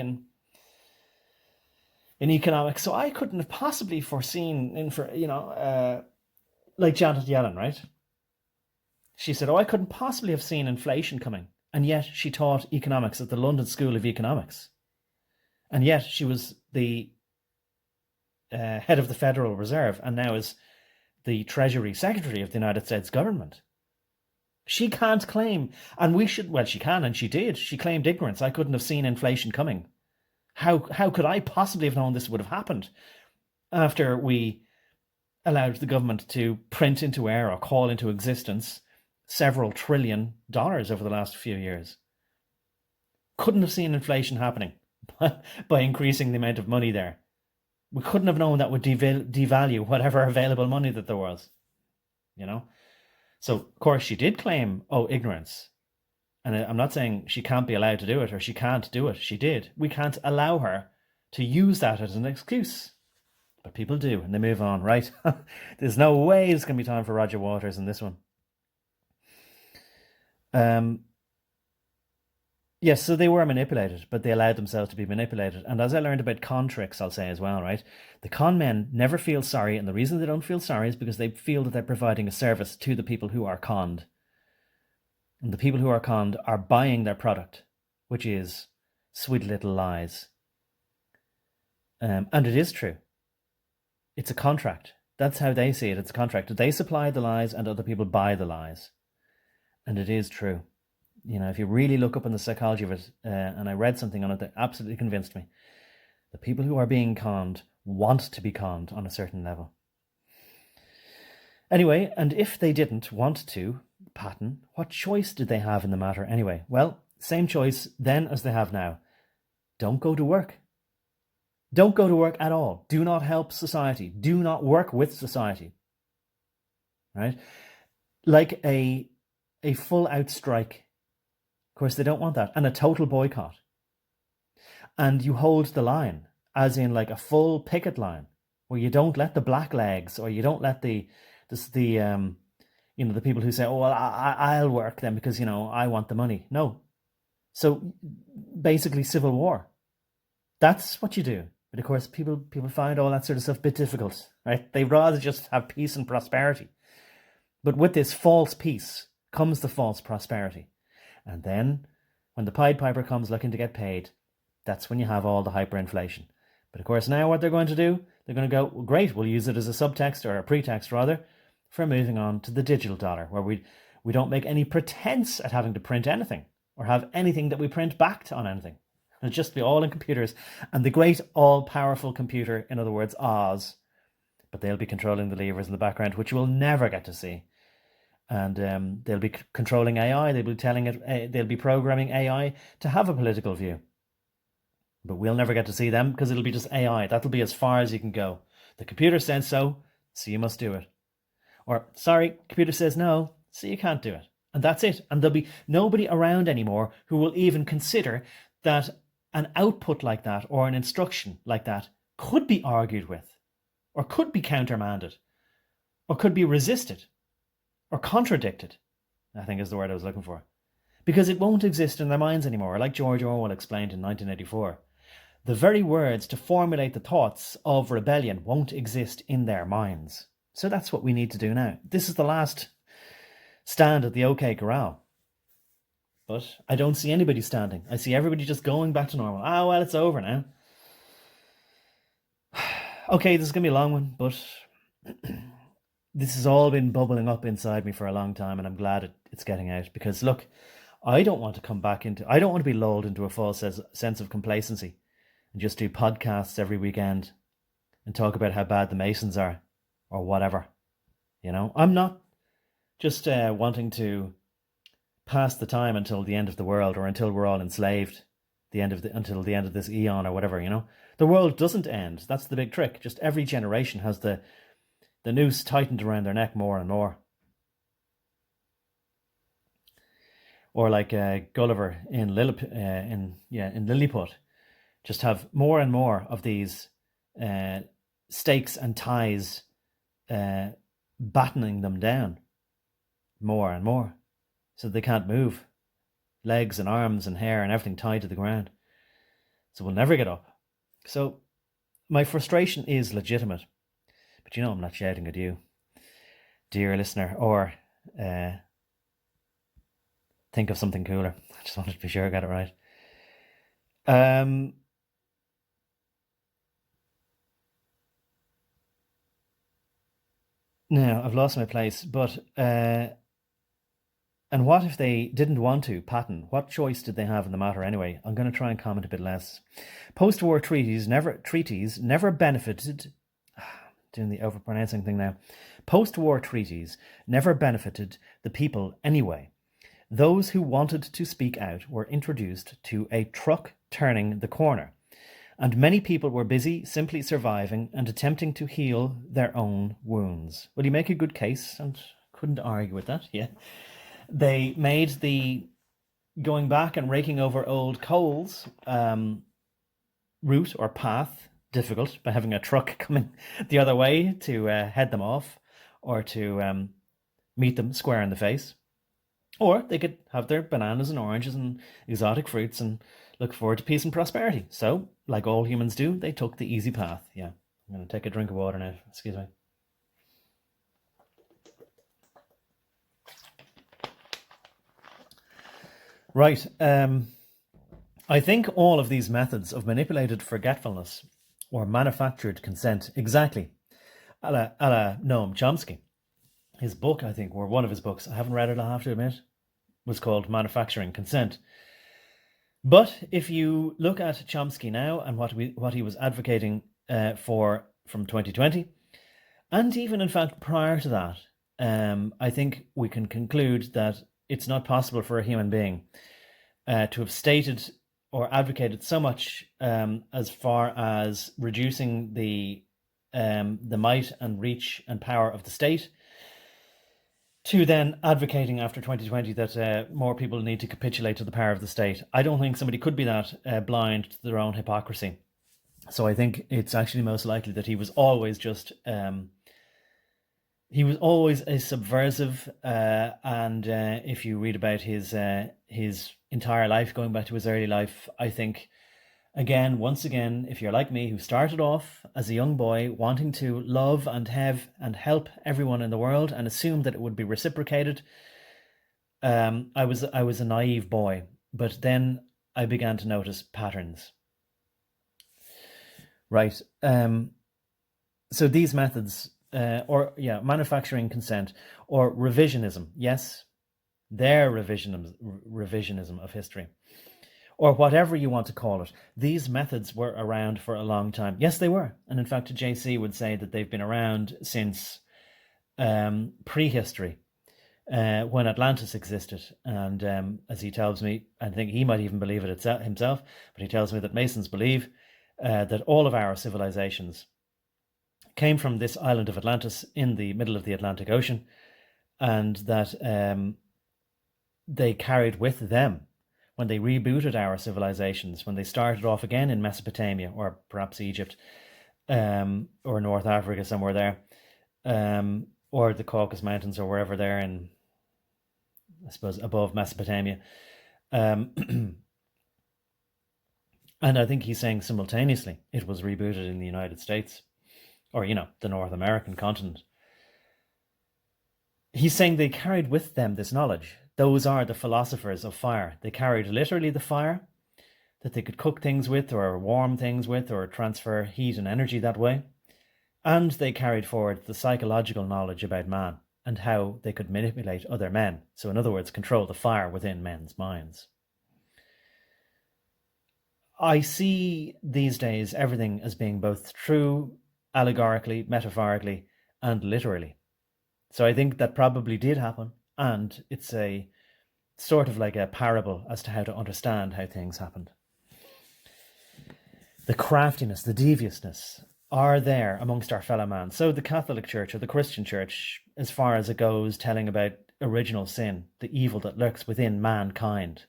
in economics, so I couldn't have possibly foreseen, like Janet Yellen, right? She said, oh, I couldn't possibly have seen inflation coming. And yet she taught economics at the London School of Economics. And yet she was the head of the Federal Reserve and now is the Treasury Secretary of the United States government. She can't claim, and she can, and she did. She claimed ignorance. I couldn't have seen inflation coming. How could I possibly have known this would have happened after we allowed the government to print into air or call into existence several $1 trillion over the last few years? Couldn't have seen inflation happening by increasing the amount of money there. We couldn't have known that would devalue whatever available money that there was, So, of course, she did claim, ignorance. And I'm not saying she can't be allowed to do it or she can't do it. She did. We can't allow her to use that as an excuse. But people do, and they move on, right? There's no way there's going to be time for Roger Waters in this one. Yes, so they were manipulated, but they allowed themselves to be manipulated. And as I learned about con tricks, I'll say as well, right? The con men never feel sorry, and the reason they don't feel sorry is because they feel that they're providing a service to the people who are conned. And the people who are conned are buying their product, which is sweet little lies. And it is true. It's a contract. That's how they see it. It's a contract. They supply the lies and other people buy the lies. And it is true. If you really look up in the psychology of it, and I read something on it that absolutely convinced me, the people who are being conned want to be conned on a certain level. Anyway, and if they didn't want to, Patton, what choice did they have in the matter anyway? Well, same choice then as they have now. Don't go to work. Don't go to work at all. Do not help society. Do not work with society. Right? Like a full-out strike. Of course, they don't want that. And a total boycott. And you hold the line, as in like a full picket line, where you don't let the blacklegs, or you don't let the people who say, oh, well, I'll work then because, I want the money. No. So basically civil war. That's what you do. But of course, people find all that sort of stuff a bit difficult, right? They'd rather just have peace and prosperity. But with this false peace comes the false prosperity. And then when the Pied Piper comes looking to get paid, that's when you have all the hyperinflation. But of course, now what they're going to do, they're going to go, well, great, we'll use it as a subtext, or a pretext rather, for moving on to the digital dollar, where we don't make any pretense at having to print anything or have anything that we print back on anything. It'll just be all in computers, and the great all-powerful computer, in other words, Oz, but they'll be controlling the levers in the background, which we'll never get to see. And they'll be controlling AI. They'll be telling it. They'll be programming AI to have a political view, but we'll never get to see them because it'll be just AI. That'll be as far as you can go. The computer says so you must do it. Or, sorry, computer says no, so you can't do it. And that's it. And there'll be nobody around anymore who will even consider that an output like that or an instruction like that could be argued with, or could be countermanded, or could be resisted, or contradicted, I think is the word I was looking for. Because it won't exist in their minds anymore, like George Orwell explained in 1984. The very words to formulate the thoughts of rebellion won't exist in their minds. So that's what we need to do now. This is the last stand at the OK Corral. But I don't see anybody standing. I see everybody just going back to normal. Well, it's over now. Okay, this is going to be a long one, but this has all been bubbling up inside me for a long time, and I'm glad it's getting out. Because, look, I don't want to be lulled into a false sense of complacency and just do podcasts every weekend and talk about how bad the Masons are or whatever. You know, I'm not just wanting to pass the time until the end of the world, or until we're all enslaved, until the end of this eon or whatever, you know. The world doesn't end. That's the big trick. Just every generation has the noose tightened around their neck more and more. Or like Gulliver in Lilliput, just have more and more of these stakes and ties battening them down more and more, so they can't move. Legs and arms and hair and everything tied to the ground. So we'll never get up. So my frustration is legitimate. But you know I'm not shouting at you, dear listener, or think of something cooler. I just wanted to be sure I got it right. Now, I've lost my place, but and what if they didn't want to, Patton? What choice did they have in the matter anyway? I'm going to try and comment a bit less. Post-war treaties never benefited... Doing the overpronouncing thing now. Post-war treaties never benefited the people anyway. Those who wanted to speak out were introduced to a truck turning the corner, and many people were busy simply surviving and attempting to heal their own wounds. Well, you make a good case, and couldn't argue with that, yeah. They made the going back and raking over old coals route or path difficult by having a truck coming the other way to head them off, or to meet them square in the face. Or they could have their bananas and oranges and exotic fruits and look forward to peace and prosperity. So, like all humans do, they took the easy path. Yeah, I'm going to take a drink of water now. Excuse me. Right. I think all of these methods of manipulated forgetfulness or manufactured consent, exactly, a la Noam Chomsky. His book, I think, or one of his books, I haven't read it, I have to admit, was called Manufacturing Consent. But if you look at Chomsky now and what he was advocating for from 2020, and even in fact prior to that, I think we can conclude that it's not possible for a human being to have stated or advocated so much as far as reducing the might and reach and power of the state, to then advocating after 2020 that more people need to capitulate to the power of the state. I don't think somebody could be that blind to their own hypocrisy. So I think it's actually most likely that he was always just... he was always a subversive, and if you read about his entire life, going back to his early life, I think, once again, if you're like me, who started off as a young boy wanting to love and have and help everyone in the world and assumed that it would be reciprocated, I was a naive boy, but then I began to notice patterns. Right. So these methods manufacturing consent, or revisionism. Yes, their revisionism of history, or whatever you want to call it. These methods were around for a long time. Yes, they were. And in fact, JC would say that they've been around since prehistory, when Atlantis existed. And as he tells me, I think he might even believe it himself, but he tells me that Masons believe that all of our civilizations came from this island of Atlantis in the middle of the Atlantic Ocean, and that they carried with them, when they rebooted our civilizations, when they started off again in Mesopotamia, or perhaps Egypt, or North Africa, somewhere there, or the Caucasus Mountains, or wherever they're in, I suppose, above Mesopotamia. And I think he's saying simultaneously it was rebooted in the United States, or, the North American continent. He's saying they carried with them this knowledge. Those are the philosophers of fire. They carried literally the fire that they could cook things with, or warm things with, or transfer heat and energy that way. And they carried forward the psychological knowledge about man and how they could manipulate other men. So in other words, control the fire within men's minds. I see these days everything as being both true, allegorically, metaphorically, and literally. So I think that probably did happen, and it's a sort of like a parable as to how to understand how things happened. The craftiness, the deviousness are there amongst our fellow man. So the Catholic Church, or the Christian Church, as far as it goes, telling about original sin, the evil that lurks within mankind.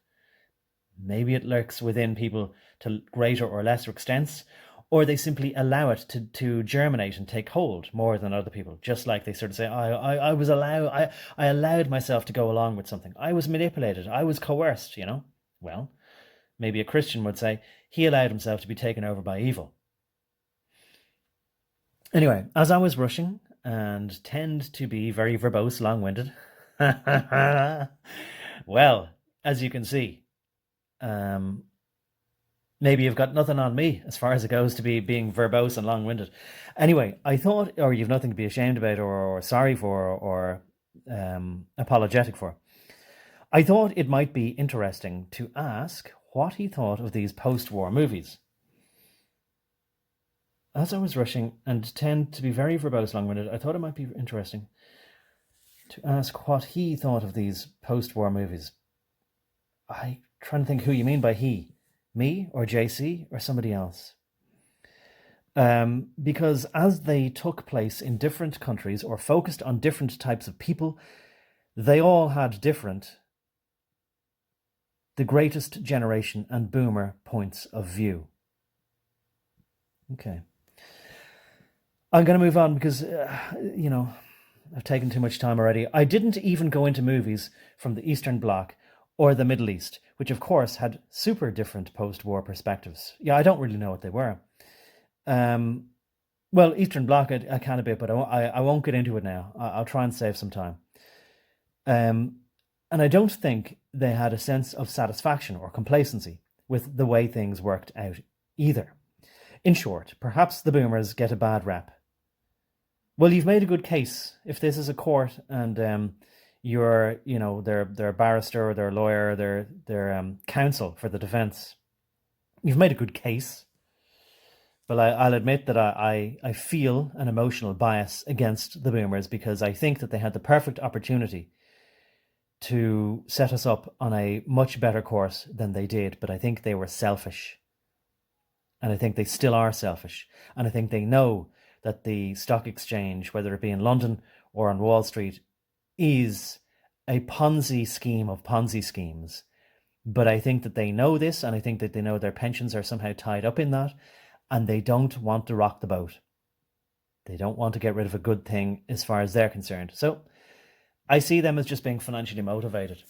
Maybe it lurks within people to greater or lesser extents, or they simply allow it to germinate and take hold more than other people. Just like they sort of say, I allowed myself to go along with something. I was manipulated. I was coerced, Well, maybe a Christian would say he allowed himself to be taken over by evil. Anyway, as I was rushing and tend to be very verbose, long-winded, well, as you can see, maybe you've got nothing on me as far as it goes to being verbose and long-winded. Anyway, I thought, or you've nothing to be ashamed about, or sorry for, or apologetic for. I thought it might be interesting to ask what he thought of these post-war movies. As I was rushing and tend to be very verbose, long-winded, I thought it might be interesting to ask what he thought of these post-war movies. I'm trying to think who you mean by he. Me, or JC, or somebody else. Because as they took place in different countries, or focused on different types of people, they all had different, the greatest generation and boomer points of view. Okay. I'm going to move on because, I've taken too much time already. I didn't even go into movies from the Eastern Bloc or the Middle East, which of course had super different post-war perspectives. Yeah, I don't really know what they were. Well, Eastern Bloc I can a bit, but I won't get into it now. I'll try and save some time. And I don't think they had a sense of satisfaction or complacency with the way things worked out either. In short, perhaps the boomers get a bad rep. Well, you've made a good case. If this is a court and you're, their barrister, or their lawyer, their counsel for the defence, you've made a good case. But I'll admit that I feel an emotional bias against the boomers, because I think that they had the perfect opportunity to set us up on a much better course than they did. But I think they were selfish. And I think they still are selfish. And I think they know that the stock exchange, whether it be in London or on Wall Street, is a Ponzi scheme of Ponzi schemes. But I think that they know this, and I think that they know their pensions are somehow tied up in that, and they don't want to rock the boat. They don't want to get rid of a good thing as far as they're concerned. So I see them as just being financially motivated.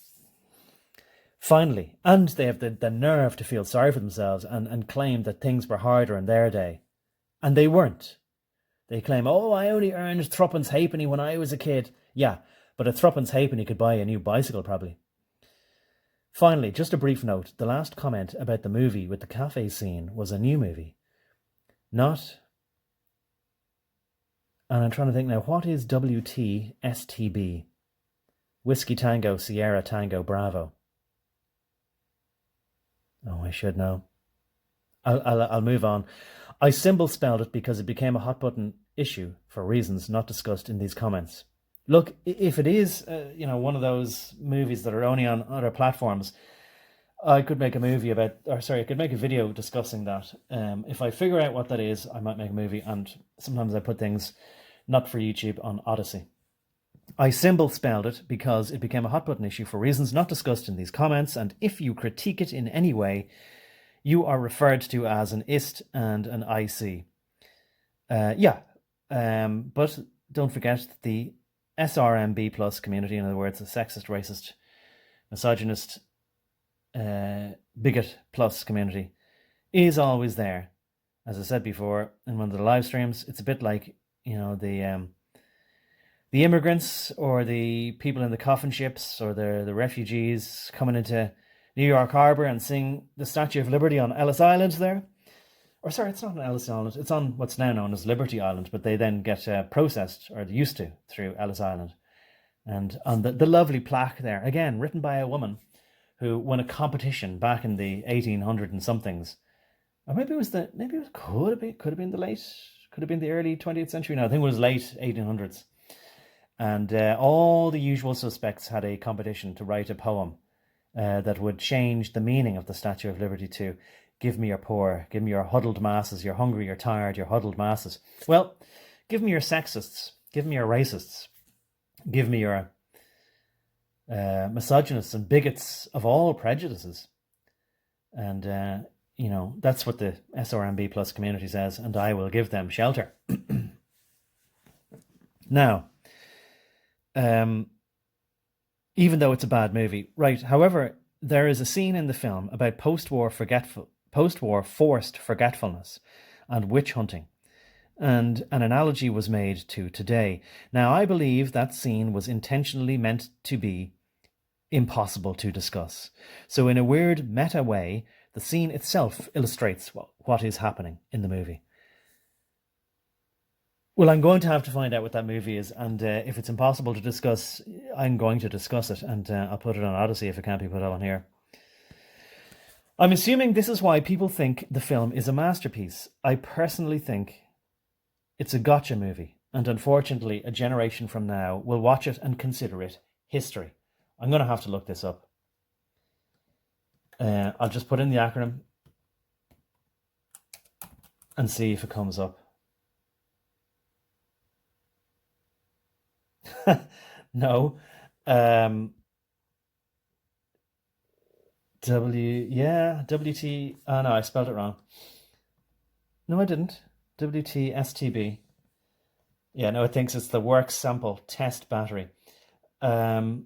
Finally, and they have the nerve to feel sorry for themselves and claim that things were harder in their day. And they weren't. They claim, I only earned threepence halfpenny when I was a kid. Yeah, but a threepence halfpenny could buy a new bicycle probably. Finally, just a brief note. The last comment about the movie with the cafe scene was a new movie. Not And I'm trying to think now, what is WTSTB? Whiskey Tango Sierra Tango Bravo. Oh, I should know. I'll move on. I symbol spelled it because it became a hot button issue for reasons not discussed in these comments. Look, if it is, one of those movies that are only on other platforms, I could make a movie I could make a video discussing that. If I figure out what that is, I might make a movie, and sometimes I put things not for YouTube on Odyssey. I symbol spelled it because it became a hot button issue for reasons not discussed in these comments, and if you critique it in any way, you are referred to as an IST and an IC. But don't forget the SRMB plus community, in other words, the sexist, racist, misogynist, bigot plus community, is always there. As I said before in one of the live streams, it's a bit like, the immigrants or the people in the coffin ships or the refugees coming into New York Harbour and seeing the Statue of Liberty on Ellis Island there. Or sorry, it's not on Ellis Island, it's on what's now known as Liberty Island, but they then get processed, or they used to, through Ellis Island. And on the lovely plaque there, again, written by a woman who won a competition back in the 1800s and somethings. Or could have been the early 20th century. No, I think it was late 1800s. And all the usual suspects had a competition to write a poem that would change the meaning of the Statue of Liberty to "Give me your poor, give me your huddled masses, you're hungry, you're tired, you're huddled masses." Well, give me your sexists, give me your racists, give me your misogynists and bigots of all prejudices. And, that's what the SRMB plus community says, and I will give them shelter. Now, even though it's a bad movie, right? However, there is a scene in the film about post-war forced forgetfulness and witch hunting, and an analogy was made to today. Now, I believe that scene was intentionally meant to be impossible to discuss. So in a weird meta way, the scene itself illustrates what is happening in the movie. Well, I'm going to have to find out what that movie is, and if it's impossible to discuss, I'm going to discuss it, and I'll put it on Odyssey if it can't be put on here. I'm assuming this is why people think the film is a masterpiece. I personally think it's a gotcha movie, and unfortunately, a generation from now will watch it and consider it history. I'm going to have to look this up. I'll just put in the acronym and see if it comes up. No. WT. Oh, no, I spelled it wrong. No, I didn't. WTSTB. Yeah, no, it thinks it's the work sample test battery. All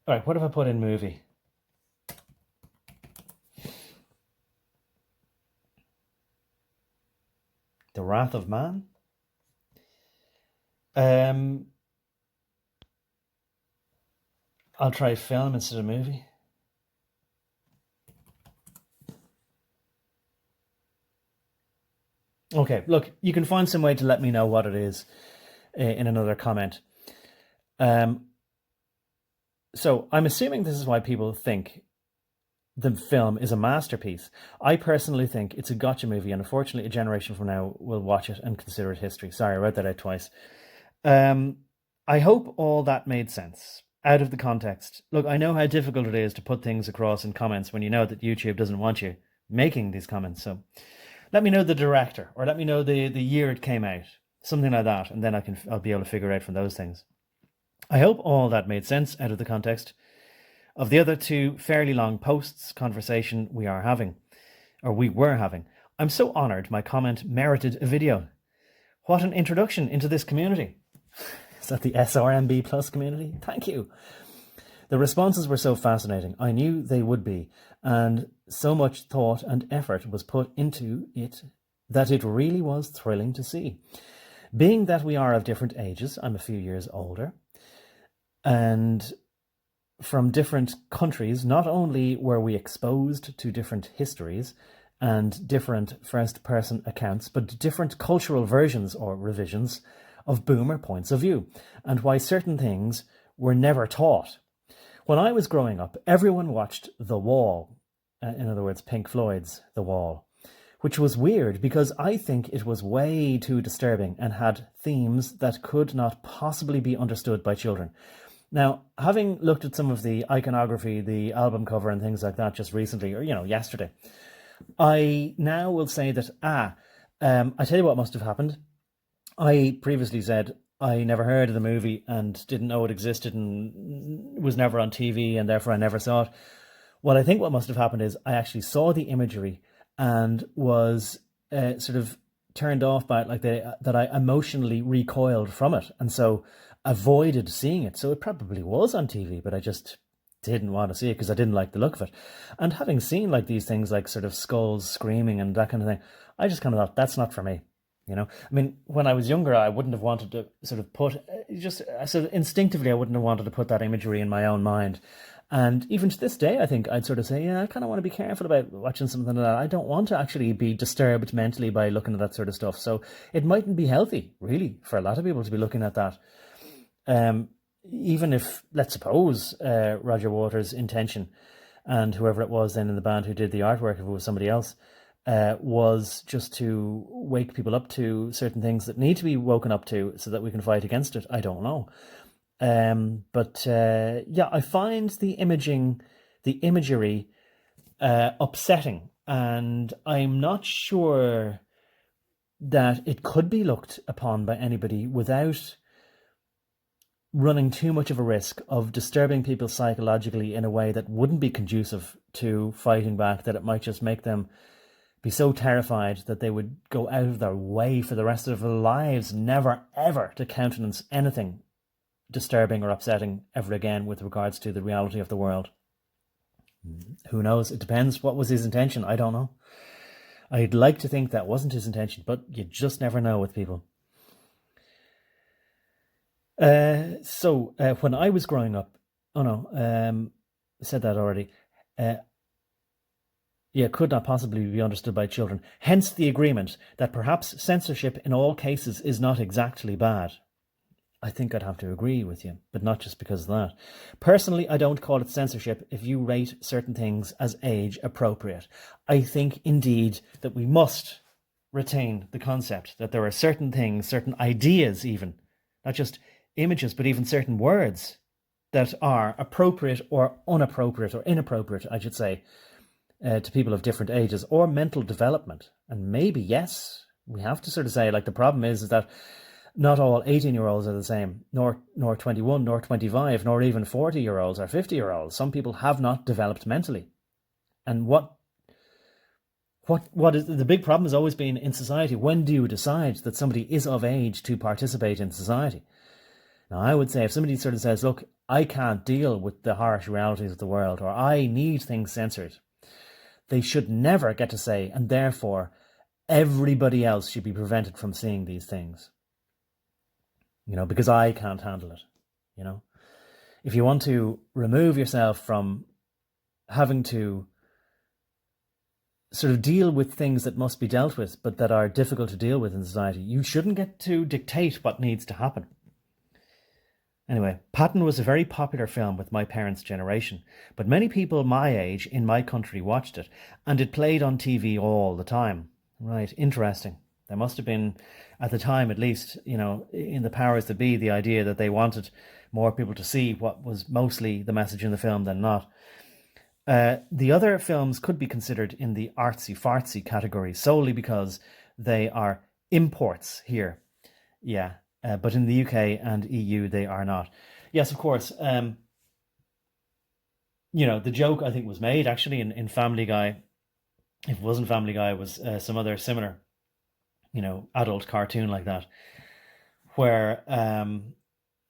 right, what if I put in movie? The Wrath of Man? I'll try film instead of movie. Okay, look, you can find some way to let me know what it is in another comment. So I'm assuming this is why people think the film is a masterpiece. I personally think it's a gotcha movie, and unfortunately a generation from now will watch it and consider it history. Sorry, I read that out twice. I hope all that made sense. Out of the context. Look, I know how difficult it is to put things across in comments when you know that YouTube doesn't want you making these comments. So let me know the director, or let me know the year it came out. Something like that, and then I'll be able to figure out from those things. I hope all that made sense out of the context of the other two fairly long posts conversation we were having. I'm so honoured my comment merited a video. What an introduction into this community. Is that the SRMB plus community? Thank you. The responses were so fascinating. I knew they would be, and so much thought and effort was put into it that it really was thrilling to see. Being that we are of different ages, I'm a few years older, and from different countries, not only were we exposed to different histories and different first-person accounts, but different cultural versions or revisions of boomer points of view, and why certain things were never taught. When I was growing up, everyone watched The Wall, in other words, Pink Floyd's The Wall, which was weird because I think it was way too disturbing and had themes that could not possibly be understood by children. Now, having looked at some of the iconography, the album cover and things like that just recently, or, yesterday, I now will say that, I tell you what must have happened. I previously said I never heard of the movie and didn't know it existed and was never on TV and therefore I never saw it. What I think what must have happened is I actually saw the imagery and was sort of turned off by it, like that I emotionally recoiled from it, and so avoided seeing it. So it probably was on TV, but I just didn't want to see it because I didn't like the look of it. And having seen like these things like sort of skulls screaming and that kind of thing, I just kind of thought, that's not for me. I mean, when I was younger, I wouldn't have wanted to sort of put, just sort of instinctively, I wouldn't have wanted to put that imagery in my own mind. And even to this day, I think I'd sort of say, yeah, I kind of want to be careful about watching something like that. I don't want to actually be disturbed mentally by looking at that sort of stuff. So it mightn't be healthy, really, for a lot of people to be looking at that. Even if, let's suppose, Roger Waters' intention and whoever it was then in the band who did the artwork, if it was somebody else, was just to wake people up to certain things that need to be woken up to so that we can fight against it. I don't know. But I find the imagery upsetting, and I'm not sure that it could be looked upon by anybody without running too much of a risk of disturbing people psychologically in a way that wouldn't be conducive to fighting back, that it might just make them be so terrified that they would go out of their way for the rest of their lives, never ever to countenance anything disturbing or upsetting ever again with regards to the reality of the world. Who knows? It depends. What was his intention? I don't know. I'd like to think that wasn't his intention, but you just never know with people. So when I was growing up, said that already. Could not possibly be understood by children. Hence the agreement that perhaps censorship in all cases is not exactly bad. I think I'd have to agree with you, but not just because of that. Personally, I don't call it censorship if you rate certain things as age appropriate. I think indeed that we must retain the concept that there are certain things, certain ideas even, not just images, but even certain words that are appropriate or inappropriate, I should say, to people of different ages or mental development. And maybe, yes, we have to sort of say, like, the problem is that not all 18-year-olds are the same, nor 21, nor 25, nor even 40-year-olds or 50-year-olds. Some people have not developed mentally. And what is the big problem has always been in society, when do you decide that somebody is of age to participate in society? Now, I would say if somebody sort of says, look, I can't deal with the harsh realities of the world, or I need things censored, they should never get to say, and therefore everybody else should be prevented from seeing these things. Because I can't handle it. If you want to remove yourself from having to sort of deal with things that must be dealt with, but that are difficult to deal with in society, you shouldn't get to dictate what needs to happen. Anyway, Patton was a very popular film with my parents' generation, but many people my age in my country watched it, and it played on TV all the time. Right, interesting. There must have been, at the time at least, in the powers that be, the idea that they wanted more people to see what was mostly the message in the film than not. The other films could be considered in the artsy-fartsy category solely because they are imports here. Yeah, but in the UK and EU they are not. Yes, of course. The joke I think was made actually in Family Guy. If it wasn't Family Guy, it was some other similar adult cartoon like that, where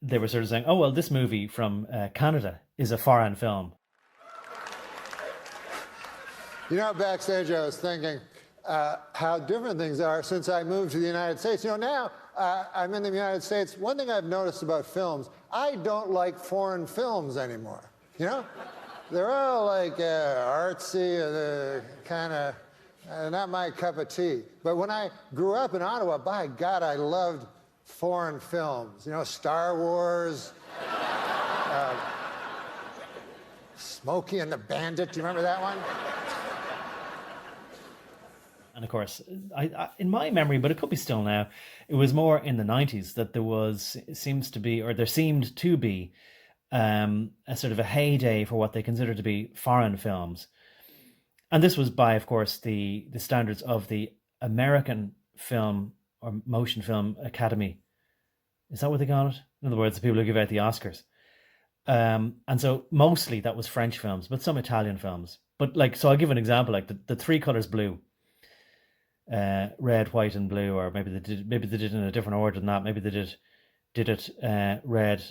they were sort of saying, oh, well, this movie from Canada is a foreign film.
Backstage I was thinking how different things are since I moved to the United States. Now I'm in the United States. One thing I've noticed about films, I don't like foreign films anymore. They're all like artsy, kind of Not my cup of tea. But when I grew up in Ottawa, by God, I loved foreign films. You know, Star Wars, Smokey and the Bandit. Do you remember that one?
And of course, in my memory, but it could be still now, it was more in the 90s that there seemed to be a sort of a heyday for what they consider to be foreign films. And this was by, of course, the standards of the American Film or Motion Film Academy. Is that what they call it? In other words, the people who give out the Oscars. And so mostly that was French films, but some Italian films. But so I'll give an example, like the three colors blue. Red, white, and blue, or maybe they did it in a different order than that. Maybe they did it red,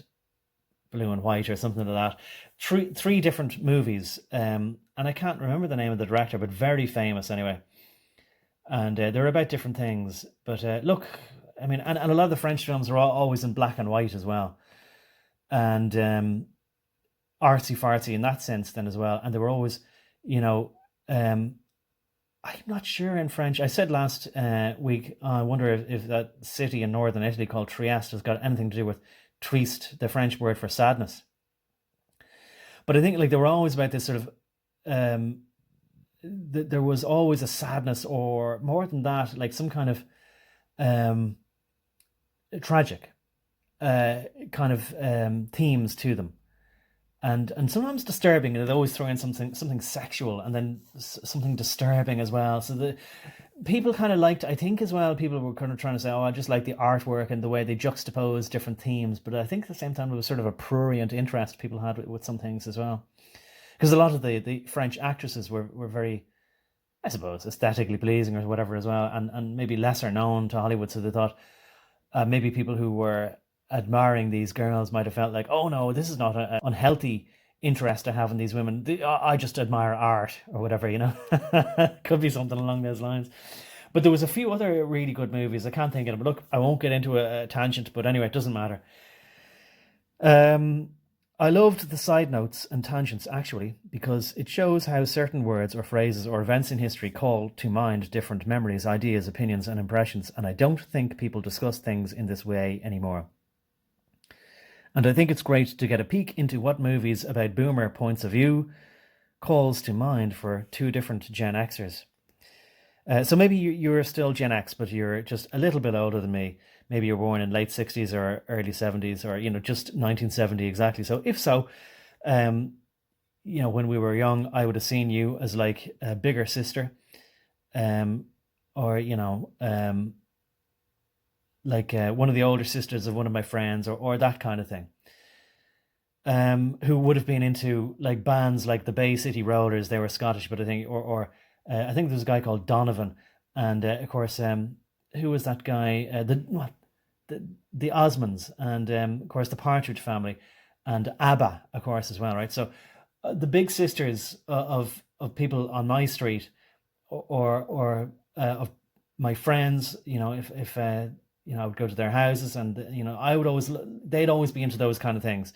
blue, and white, or something like that. Three different movies, and I can't remember the name of the director, but very famous anyway. And they're about different things. But look, I mean, and a lot of the French films are always in black and white as well, and artsy fartsy in that sense then as well. And they were always, I'm not sure in French. I said last week, I wonder if that city in northern Italy called Trieste has got anything to do with triste, the French word for sadness. But I think they were always about this sort of, there was always a sadness, or more than that, like some kind of tragic kind of themes to them. And sometimes disturbing, and they'd always throw in something sexual and then something disturbing as well. So the people kind of liked, I think as well, people were kind of trying to say, oh, I just like the artwork and the way they juxtapose different themes. But I think at the same time, it was sort of a prurient interest people had with some things as well. Because a lot of the French actresses were very, I suppose, aesthetically pleasing or whatever as well, and maybe lesser known to Hollywood. So they thought maybe people who were admiring these girls might have felt like, oh no, this is not an unhealthy interest to have in these women. I just admire art or whatever, Could be something along those lines. But there was a few other really good movies. I can't think of them. But look, I won't get into a tangent, but anyway, it doesn't matter. I loved the side notes and tangents, actually, because it shows how certain words or phrases or events in history call to mind different memories, ideas, opinions, and impressions. And I don't think people discuss things in this way anymore. And I think it's great to get a peek into what movies about boomer points of view calls to mind for two different Gen Xers. So maybe you're still Gen X, but you're just a little bit older than me. Maybe you're born in late 60s or early 70s, or, just 1970 exactly. So if so, when we were young, I would have seen you as like a bigger sister, or, like one of the older sisters of one of my friends, or that kind of thing, who would have been into like bands like the Bay City Rollers. They were Scottish, but I think, I think there was a guy called Donovan, and of course, who was that guy? The Osmonds, and of course the Partridge Family, and ABBA, of course, as well, right? So the big sisters of people on my street, or of my friends, if I would go to their houses, and they'd always be into those kind of things.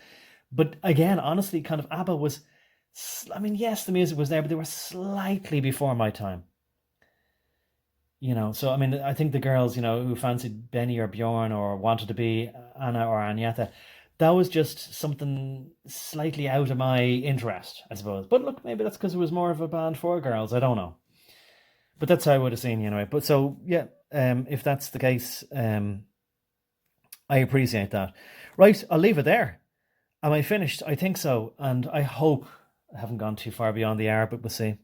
But again, honestly, kind of ABBA was, I mean, yes, the music was there, but they were slightly before my time. So I mean, I think the girls, who fancied Benny or Bjorn or wanted to be Anna or Agneta, that was just something slightly out of my interest, I suppose. But look, maybe that's because it was more of a band for girls. I don't know. But that's how I would have seen you anyway. But so, yeah, if that's the case, I appreciate that. Right, I'll leave it there. Am I finished? I think so. And I hope I haven't gone too far beyond the hour, but we'll see.